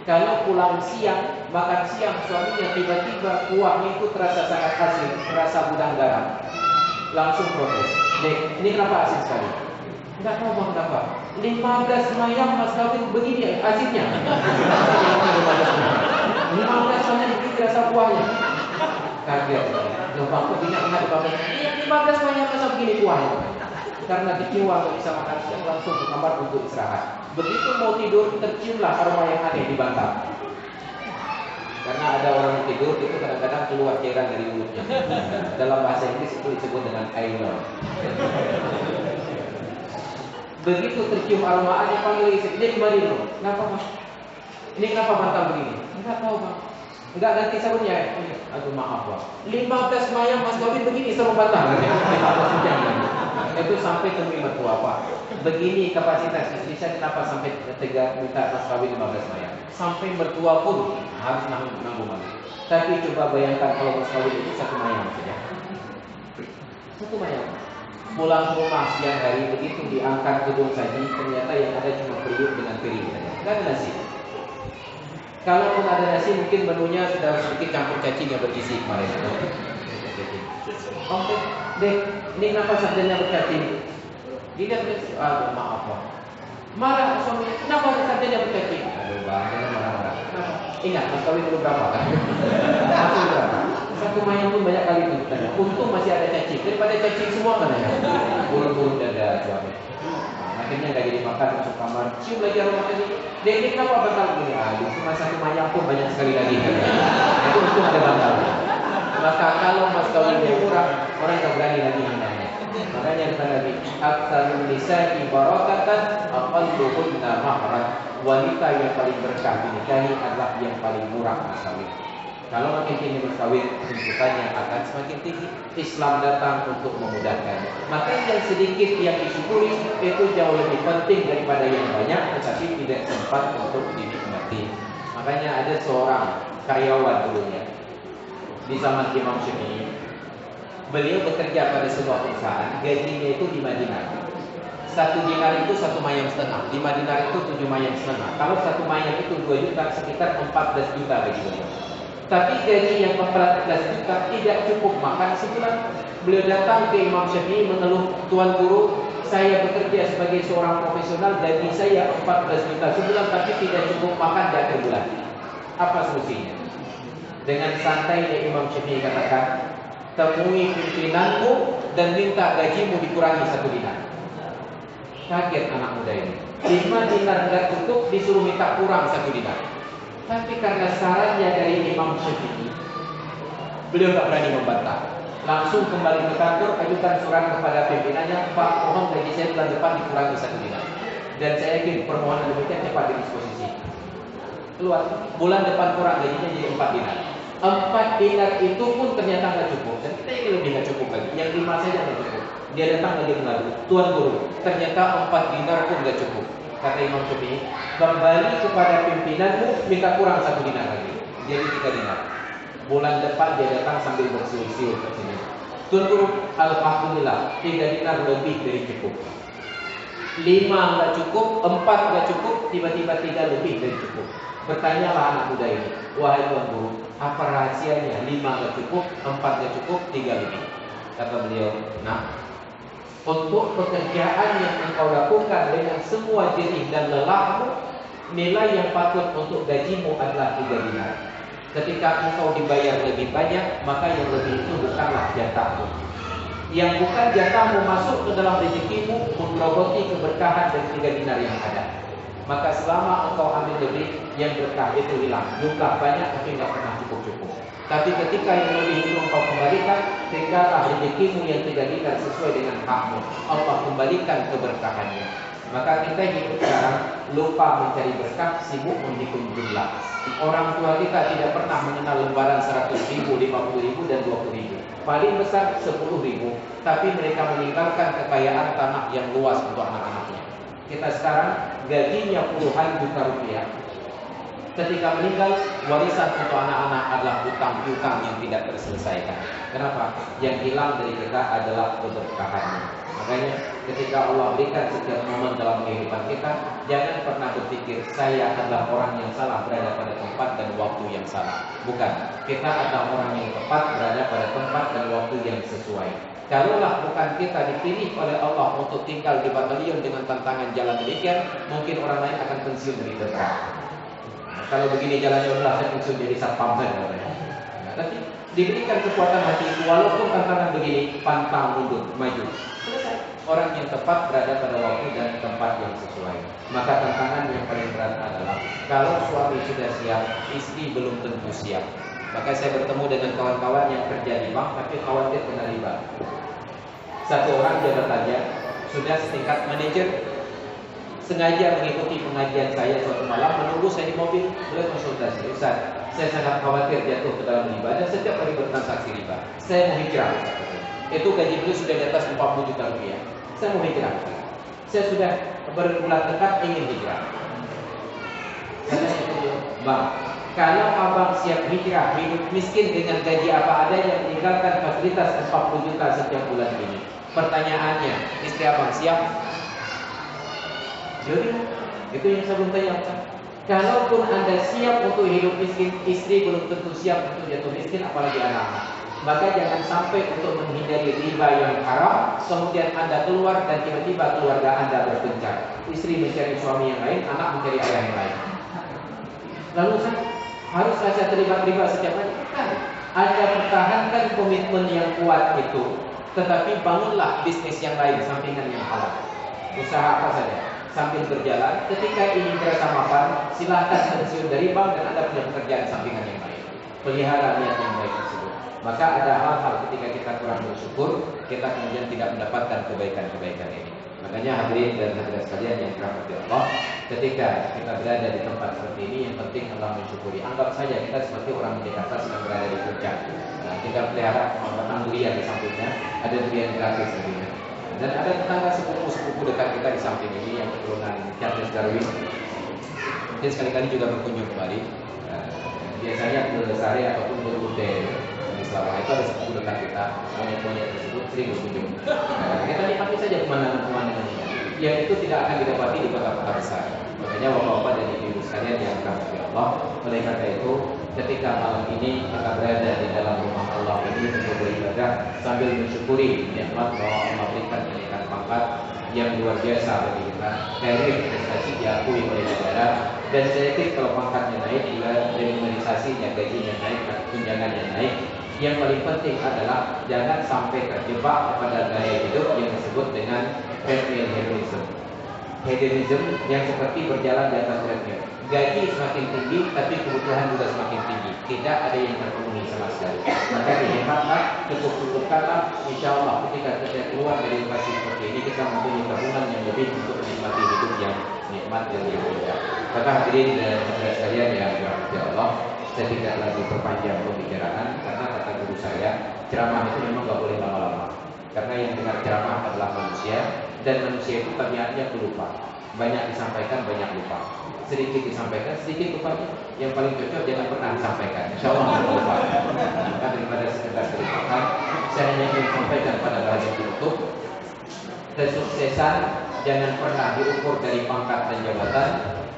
Speaker 3: Kalau pulang siang, makan siang, suaminya tiba-tiba kuahnya itu terasa sangat asin, terasa gudang garam. Langsung protes. Dek, ini kenapa asin sekali? Enggak tahu bang kenapa. 15 mayang mas kawin begini asinnya. 15 mayang begini terasa kuahnya. Kaget. Loh bang, kok tidak pernah dibangun? 15 mayang masa begini kuahnya. Karena kecewa nggak bisa makan siang, langsung ke kamar untuk istirahat. Begitu mau tidur, terciumlah aroma yang aneh di bantal. Karena ada orang tidur itu kadang-kadang keluar cairan dari mulutnya. Dalam bahasa Inggris itu disebut dengan anal. Begitu tercium aroma aneh, panggil istri, dia kembali dulu. Kenapa mas? Ini kenapa bantal begini? Enggak tahu bang. Enggak ganti sabunnya. Aduh maaf bang. 15 mayang mas kawin begini sama bantal. 15 jam lagi. Itu sampai temui mertua Pak. Begini kapasitas istri saya, kenapa sampai tega minta mas kawin 15 mayang? Sampai mertua pun harus nanggung lagi. Tapi coba bayangkan kalau mas kawin itu 1 mayang saja. 1 mayang. Pulang ke rumah siang hari, begitu diangkat gedung saji, ternyata yang ada cuma periuk dengan piring saja. Enggak ada nasi. Kalaupun ada nasi mungkin menunya sudah sedikit campur cacing yang bergizi kemarin. Oke, dek, ini kenapa sardennya bercacing? Dilihat, maaf Pak. Marah suaminya, kenapa sardennya bercacing? Aduh bang, jangan marah-marah. Kenapa? Ingat, mas kawin dulu berapa kan? Masih berapa? Satu mayang pun banyak kali tuntutannya. Untung masih ada cacing. Daripada cacing semua mana ya? Burung-burung dada suami. Akhirnya nggak jadi makan, masuk kamar. Cium lagi aroma tadi. Dek, ini kenapa batal begini? Aduh, cuma satu mayang pun banyak sekali lagi. Itu untung ada batal. Maka kalau mas kawinnya kurang, orang nggak berani lagi namanya. Makanya kita lagi aktsarun nisa'i barakatan aqalluhunna mahran. Wanita yang paling berkah dinikahi adalah yang paling murah mas kawin. Kalau makin tinggi mas kawin, tuntutannya akan semakin tinggi. Islam datang untuk memudahkan. Maka yang sedikit yang disyukuri itu jauh lebih penting daripada yang banyak, tetapi tidak sempat untuk dinikmati. Makanya ada seorang karyawan dulunya di zaman Imam Syafi'i. Beliau bekerja pada sebuah perusahaan, gajinya itu di Madinah. 1 dinar itu 1 mayang setengah, 5 dinar itu 7 mayang setengah. Kalau 1 mayang itu 2 juta, sekitar 14 juta bagi beliau. Tapi gaji yang 14 juta tidak cukup makan sebulan. Beliau datang ke Imam Syafi'i mengeluh, Tuan Guru, saya bekerja sebagai seorang profesional, gaji saya 14 juta sebulan, tapi tidak cukup makan di akhir bulan. Apa solusinya? Dengan santainya Imam Syafi'i katakan, temui pimpinanmu dan minta gajimu dikurangi 1 dinar. Kaget anak muda ini. 5 dinar tidak cukup, disuruh minta kurang 1 dinar. Tapi karena sarannya dari Imam Syafi'i, beliau tak berani membantah. Langsung kembali ke kantor, ajukan surat kepada pimpinannya, Pak, mohon gaji saya bulan depan dikurangi 1 dinar. Dan saya yakin permohonan demikian cepat didisposisi. Keluar, bulan depan kurang gajinya jadi 4 dinar. 4 dinar itu pun ternyata nggak cukup. Dan kita ini lebih nggak cukup lagi. Yang 5 saja nggak cukup. Dia datang lagi mengadu, Tuan Guru, ternyata 4 dinar pun nggak cukup. Kata Imam Syafi'i, kembali kepada pimpinanmu, minta kurang 1 dinar lagi. Jadi 3 dinar. Bulan depan dia datang sambil bersiul-siul ke sini. Tuan Guru, alhamdulillah 3 dinar lebih dari cukup. 5 nggak cukup, 4 nggak cukup, tiba-tiba 3 lebih dari cukup. Bertanyalah anak muda ini, wahai Tuan Guru, apa rahasianya? 5 nggak cukup, 4 nggak cukup, 3 lebih. Kata beliau, nah, untuk pekerjaan yang engkau lakukan dengan semua jerih dan lelahmu, nilai yang patut untuk gajimu adalah 3 dinar. Ketika engkau dibayar lebih banyak, maka yang lebih itu bukanlah jatahmu. Yang bukan jatahmu masuk ke dalam rezekimu, menggerogoti keberkahan dari 3 dinar yang ada. Maka selama engkau ambil lebih, yang berkah itu hilang. Jumlah banyak tapi tidak pernah cukup-cukup. Tapi ketika yang lebih itu engkau kembalikan, tinggallah rezekimu yang 3 dinar sesuai dengan hakmu. Allah kembalikan keberkahannya. Maka kita hidup sekarang lupa mencari berkah, sibuk menghitung jumlah. Orang tua kita tidak pernah mengenal lembaran 100.000, 50.000 dan 20.000. Paling besar 10.000. Tapi mereka meninggalkan kekayaan tanah yang luas untuk anak-anaknya. Kita sekarang gajinya puluhan juta rupiah. Ketika meninggal, warisan untuk anak-anak adalah hutang piutang yang tidak terselesaikan. Kenapa? Yang hilang dari kita adalah keberkahannya. Makanya ketika Allah berikan setiap momen dalam kehidupan kita, jangan pernah berpikir saya adalah orang yang salah berada pada tempat dan waktu yang salah. Bukan, kita adalah orang yang tepat berada pada tempat dan waktu yang sesuai. Kalaulah bukan kita dipilih oleh Allah untuk tinggal di batalion dengan tantangan jalan demikian, mungkin orang lain akan pensiun dari tentara. Kalau begini jalannya udah saya pensiun jadi satpam saja. Tapi diberikan kekuatan hati itu, walaupun tantangan begini, pantang mundur, maju. Selesai. Orang yang tepat berada pada waktu dan tempat yang sesuai. Maka tantangan yang paling berat adalah kalau suami sudah siap, istri belum tentu siap. Maka saya bertemu dengan kawan-kawan yang kerja di bank tapi khawatir kena riba. Satu orang dia bertanya, sudah setingkat manajer, sengaja mengikuti pengajian saya suatu malam, menunggu saya di mobil, beliau konsultasi, Ustaz, saya sangat khawatir jatuh ke dalam riba dan setiap hari bertransaksi riba. Saya mau hijrah. Itu gaji beliau sudah di atas 40 juta rupiah. Saya mau hijrah. Saya sudah berbulan dekat ingin hijrah. Saya tanya, Bang, kalau abang siap hijrah, hidup miskin dengan gaji apa adanya, meninggalkan fasilitas 40 juta setiap bulan ini. Pertanyaannya, istri abang siap? Jadi, itu yang saya belum tanya. Kalaupun Anda siap untuk hidup miskin, istri belum tentu siap untuk jatuh miskin, apalagi anak-anak. Maka jangan sampai untuk menghindari riba yang haram, kemudian Anda keluar dan tiba-tiba keluarga Anda berpencar. Istri mencari suami yang lain, anak mencari ayah yang lain. Lalu haruskah saya terlibat riba setiap hari? Bukan. Anda pertahankan komitmen yang kuat itu, tetapi bangunlah bisnis yang lain, sampingan yang halal. Usaha apa saja sambil berjalan, ketika ingin dirasa mapan, silahkan pensiun dari bank dan Anda punya pekerjaan sampingan yang lain. Pelihara niat yang baik tersebut. Maka ada hal-hal ketika kita kurang bersyukur, kita kemudian tidak mendapatkan kebaikan-kebaikan ini. Makanya hadirin dan hadirat sekalian yang dirahmati Allah, ketika kita berada di tempat seperti ini, yang penting adalah mensyukuri. Anggap saja kita seperti orang di Jakarta sedang berada di puncak. Nah, kita pelihara batang durian di sampingnya, ada durian gratis sampingnya. Dan ada tetangga sepupu-sepupu dekat kita di samping ini yang keturunan Charles Darwin. Mungkin sekali-kali juga berkunjung kembali. Biasanya ke Sari ataupun ke Ute di Selawah itu ada sepupu dekat kita. Monyet-monyet tersebut sering berkunjung. Kita nikmati saja pemandangan-pemandangan ini. Yang itu tidak akan didapati di kota-kota besar. Makanya bapak-bapak dan ibu-ibu sekalian yang dirahmati Allah. Oleh karena itu, ketika malam ini kita berada di dalam rumah Allah ini untuk beribadah sambil mensyukuri nikmat bahwa Allah berikan kenaikan pangkat yang luar biasa bagi kita, dari prestasi diakui oleh negara, dan sedikit kalau pangkatnya naik juga denominasinya, gajinya naik, tunjangannya naik. Yang paling penting adalah jangan sampai terjebak kepada gaya hidup yang disebut dengan hedonism. Hedonism yang seperti berjalan di atas treadmill. Gaji semakin tinggi, tapi kebutuhan juga semakin tinggi. Tidak ada yang terpenuhi sama sekali. Maka dihematlah, cukup-cukupkanlah. Insya Allah ketika kita keluar dari situasi seperti ini, kita mempunyai tabungan yang lebih untuk menikmati hidup yang nikmat dan yang indah. Maka hadirin dan hadirat sekalian yang dirahmati Allah, saya tidak lagi perpanjang pembicaraan karena kata guru saya, ceramah itu memang gak boleh lama-lama. Karena yang dengar ceramah adalah manusia, dan manusia itu tabiatnya pelupa. Banyak disampaikan, banyak lupa. Sedikit disampaikan, sedikit lupa. Yang paling cocok jangan pernah disampaikan. Insya Allah tidak lupa. Maka daripada sekedar terlupakan, saya hanya ingin sampaikan pada bagian penutup, kesuksesan jangan pernah diukur dari pangkat dan jabatan.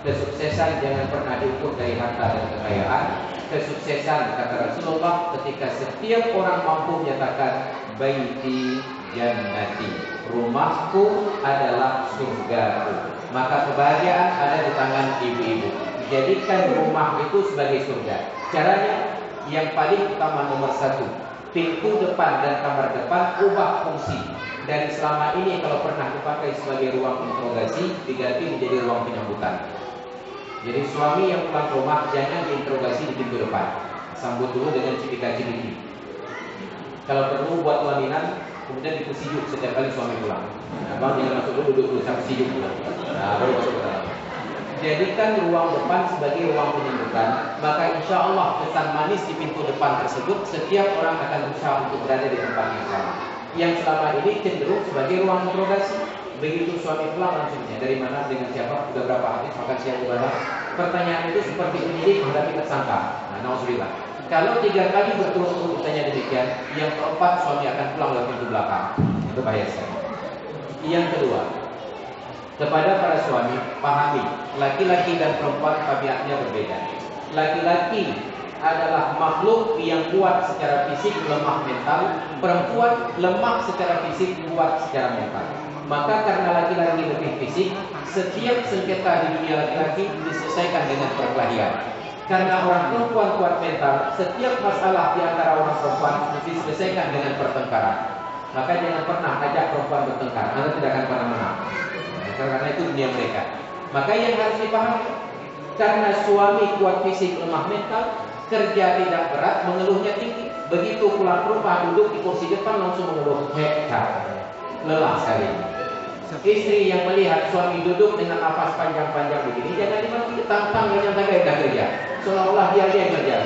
Speaker 3: Kesuksesan jangan pernah diukur dari harta dan kekayaan. Kesuksesan kata Rasulullah ketika setiap orang mampu menyatakan baiti jannati, rumahku adalah surgaku. Maka kebahagiaan ada di tangan ibu-ibu. Jadikan rumah itu sebagai surga. Caranya yang paling utama nomor satu, pintu depan dan kamar depan ubah fungsi. Dari selama ini kalau pernah dipakai sebagai ruang interogasi, diganti menjadi ruang penyambutan. Jadi suami yang pulang rumah jangan diinterogasi di pintu depan. Sambut dulu dengan cipika-cipiki. Kalau perlu buat laminan, kemudian dipusijuk setiap kali suami pulang. Nah, bang jangan masuk dulu, duduk dulu sampai sijuk dulu. Nah, baru masuk ke dalam. Jadikan ruang depan sebagai ruang penyambutan, maka insya Allah kesan manis di pintu depan tersebut setiap orang akan berusaha untuk berada di tempat yang sama. Yang selama ini cenderung sebagai ruang interogasi. Begitu suami pulang langsungnya dari mana, dengan siapa, sudah berapa hari, makan siang di mana. Pertanyaan itu seperti penyidik menghadapi tersangka. Nah, nauzubillah. Kalau 3 kali berturut-turut ditanya demikian, yang keempat suami akan pulang lewat pintu belakang. Itu bahaya sekali. Yang kedua, kepada para suami, pahami, laki-laki dan perempuan tabiatnya berbeda. Laki-laki adalah makhluk yang kuat secara fisik, lemah mental. Perempuan lemah secara fisik, kuat secara mental. Maka karena laki-laki lebih fisik, setiap sengketa di dunia laki-laki diselesaikan dengan perkelahian. Karena orang perempuan kuat mental, setiap masalah di antara orang perempuan diselesaikan dengan pertengkaran. Maka jangan pernah ajak perempuan bertengkar, Anda tidak akan pernah menang. Karena itu dunia mereka. Maka yang harus dipahami, karena suami kuat fisik, lemah mental, kerja tidak berat, mengeluhnya tinggi. Begitu pulang ke rumah, duduk di kursi depan langsung mengeluh, lelah sekali. Istri yang melihat suami duduk dengan nafas panjang-panjang begini, jangan dimaki, tantang dengan tangga kerja, seolah-olah dia yang kerja.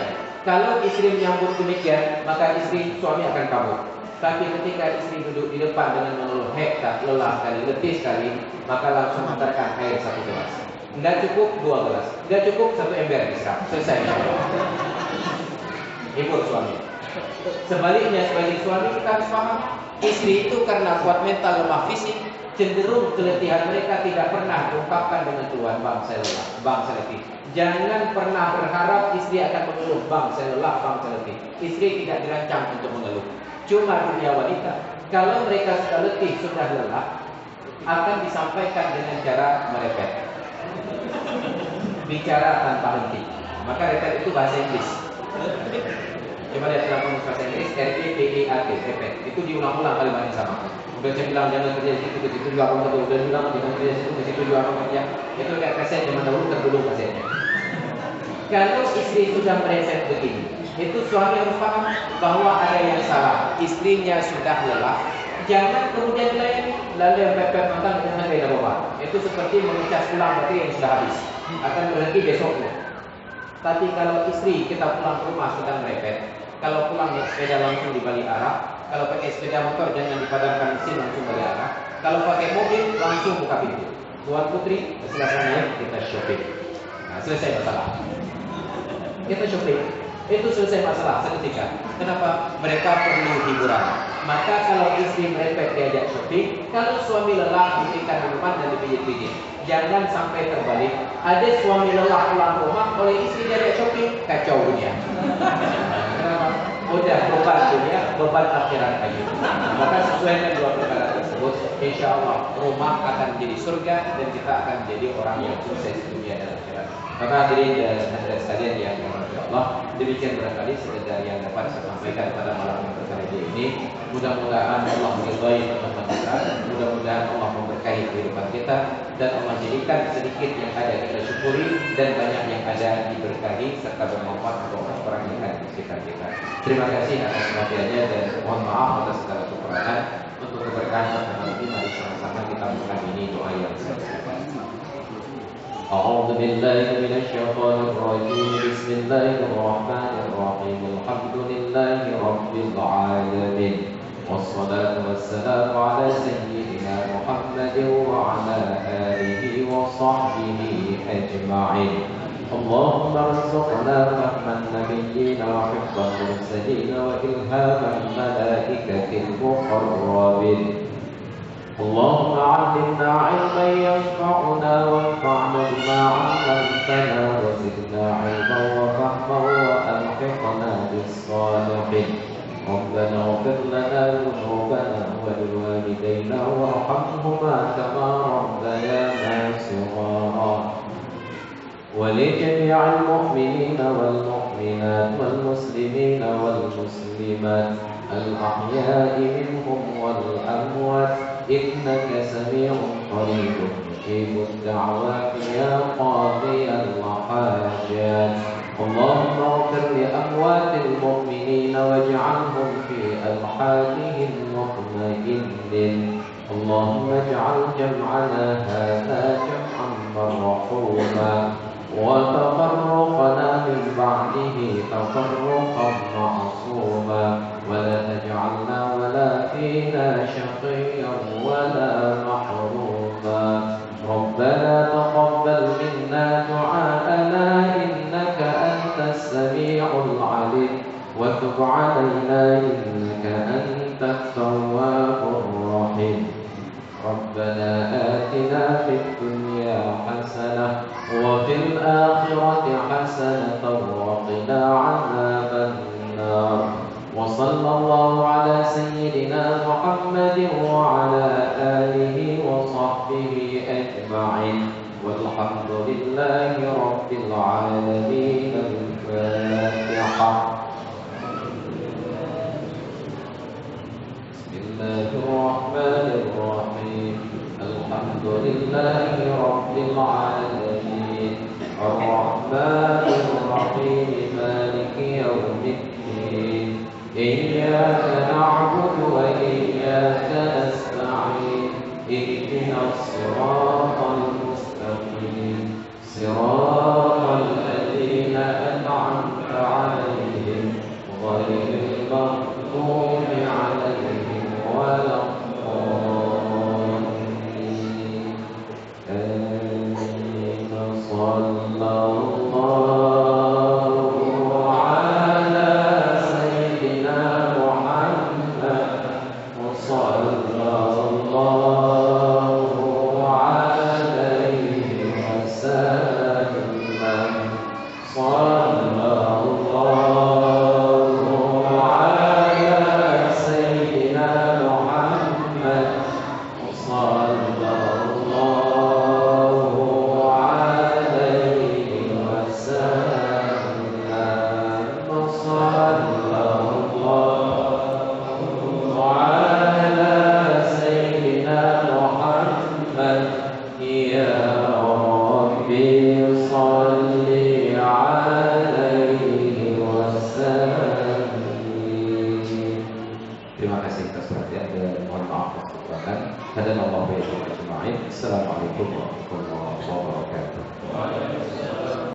Speaker 3: Kalau istri menyambut demikian, maka istri suami akan kabur. Tapi ketika istri duduk di depan dengan mengeluh lelah sekali, letih sekali, maka langsung hantarkan air 1 gelas. Enggak cukup 2 gelas, enggak cukup 1 ember bisa. Selesai. Hibur suami. Sebaliknya sebagai suami kita harus paham, istri itu karena kuat mental lemah fisik, cenderung keletihan mereka tidak pernah diungkapkan dengan Tuhan, bang saya lelah, bang saya letih. Jangan pernah berharap istri akan mengeluh, bang saya lelah, bang saya letih. Istri tidak dirancang untuk mengeluh. Cuma dunia wanita, kalau mereka sudah letih, sudah lelah, akan disampaikan dengan cara merepet, bicara tanpa henti. Maka repet itu bahasa Inggris. Coba lihat dalam kamus bahasa Inggris, REPEAT, repet. Itu diulang-ulang kalimat yang sama. Udah saya bilang jangan kerja di situ, ke situ juga aku udah bilang jangan kerja di situ, ke situ juga aku kerja. Itu kayak kaset zaman dahulu tergulung kasetnya. Kalau istri sudah merepet begini, itu suami harus paham bahwa ada yang salah. Istrinya sudah lelah, jangan kemudian dilayani, lalu yang pepet mantan dengan beda bapak. Itu seperti mengecas ulang baterai yang sudah habis, akan berhenti besoknya. Tapi kalau istri kita pulang ke rumah sudah merepet, kalau pulang naik sepeda langsung dibalik arah. Kalau pakai sepeda motor jangan dipadamkan mesin, langsung balik arah. Kalau pakai mobil langsung buka pintu. Tuan putri, silakan kita shopping. Nah, selesai masalah. Kita shopping. Itu selesai masalah seketika. Kenapa? Mereka perlu hiburan. Maka kalau istri merepet diajak shopping, kalau suami lelah diberikan minuman dan dipijit-pijit. Jangan sampai terbalik. Ada suami lelah pulang rumah, oleh istri diajak shopping, kacau dunia. Kenapa? Udah beban dunia, beban akhirat lagi. Maka sesuai dengan dua perkara tersebut, insya Allah rumah akan menjadi surga dan kita akan menjadi orang yang sukses dunia dan akhirat. Maka hadirin dan hadirat sekalian yang dirahmati Allah, demikian barangkali sekedar yang dapat saya sampaikan pada malam yang berbahagia ini. Mudah-mudahan Allah meridhai teman-teman kita, mudah-mudahan Allah memberkahi kehidupan kita, dan Allah jadikan sedikit yang ada kita syukuri dan banyak yang ada diberkahi serta bermanfaat untuk orang yang ada di sekitar kita. Terima kasih atas perhatiannya dan mohon maaf atas segala kekurangan. Untuk keberkahan pertemuan ini, mari sama-sama kita bukan ini doa yang selesai. أعوذ بالله من الشيطان الرجيم بسم الله الرحمن الرحيم الحمد لله رب العالمين والصلاة والسلام على سيدنا محمد وعلى آله وصحبه أجمعين اللهم ارزقنا فهم النبيين وحفظ المرسلين وإلهام الملائكة المقربين اللهم علمنا علما ينفعنا وانفعنا بما علمتنا وزدنا علما وفهما وألحقنا بالصالحين ربنا اغفر لنا ذنوبنا ولوالدينا وارحمهما كما ربيانا صغارا ولجميع المؤمنين والمؤمنات والمسلمين والمسلمات الأحياء منهم والأموات إنك سميع قريب مجيب الدعوات يا قاضي الحاجات اللهم اغفر لأموات المؤمنين واجعلهم في ألحادهم مطمئنين اللهم اجعل جمعنا هذا جمعا مرحوما وتفرقنا من بعده تفرقا معصوما ولا تجعلنا ولا فينا شقيا ولا محروما ربنا تقبل منا دعاءنا إنك أنت السميع العليم وتب علينا إنك أنت التواب الرحيم ربنا آتنا في الدنيا حسنة وفي الآخرة حسنة وقنا عذاب النار وصلى الله على سيدنا محمد وعلى آله وصحبه أجمعين والحمد لله رب العالمين الفاتحة بسم الله الرحمن الرحيم الحمد لله رب العالمين الرحمن الرحيم مالك يوم الدين إياك نعبد وإياك نستعين اهدنا الصراط المستقيم صراط الذين أنعمت عليهم غير المغضوب عليهم ولا الضالين آمين صلى الله على سيدنا محمد وصلى الله Terima kasih atas perhatian dan mohon maaf atas kekurangan. Hadanallahu wa iyyakum ajma'in. Assalamualaikum warahmatullahi wabarakatuh.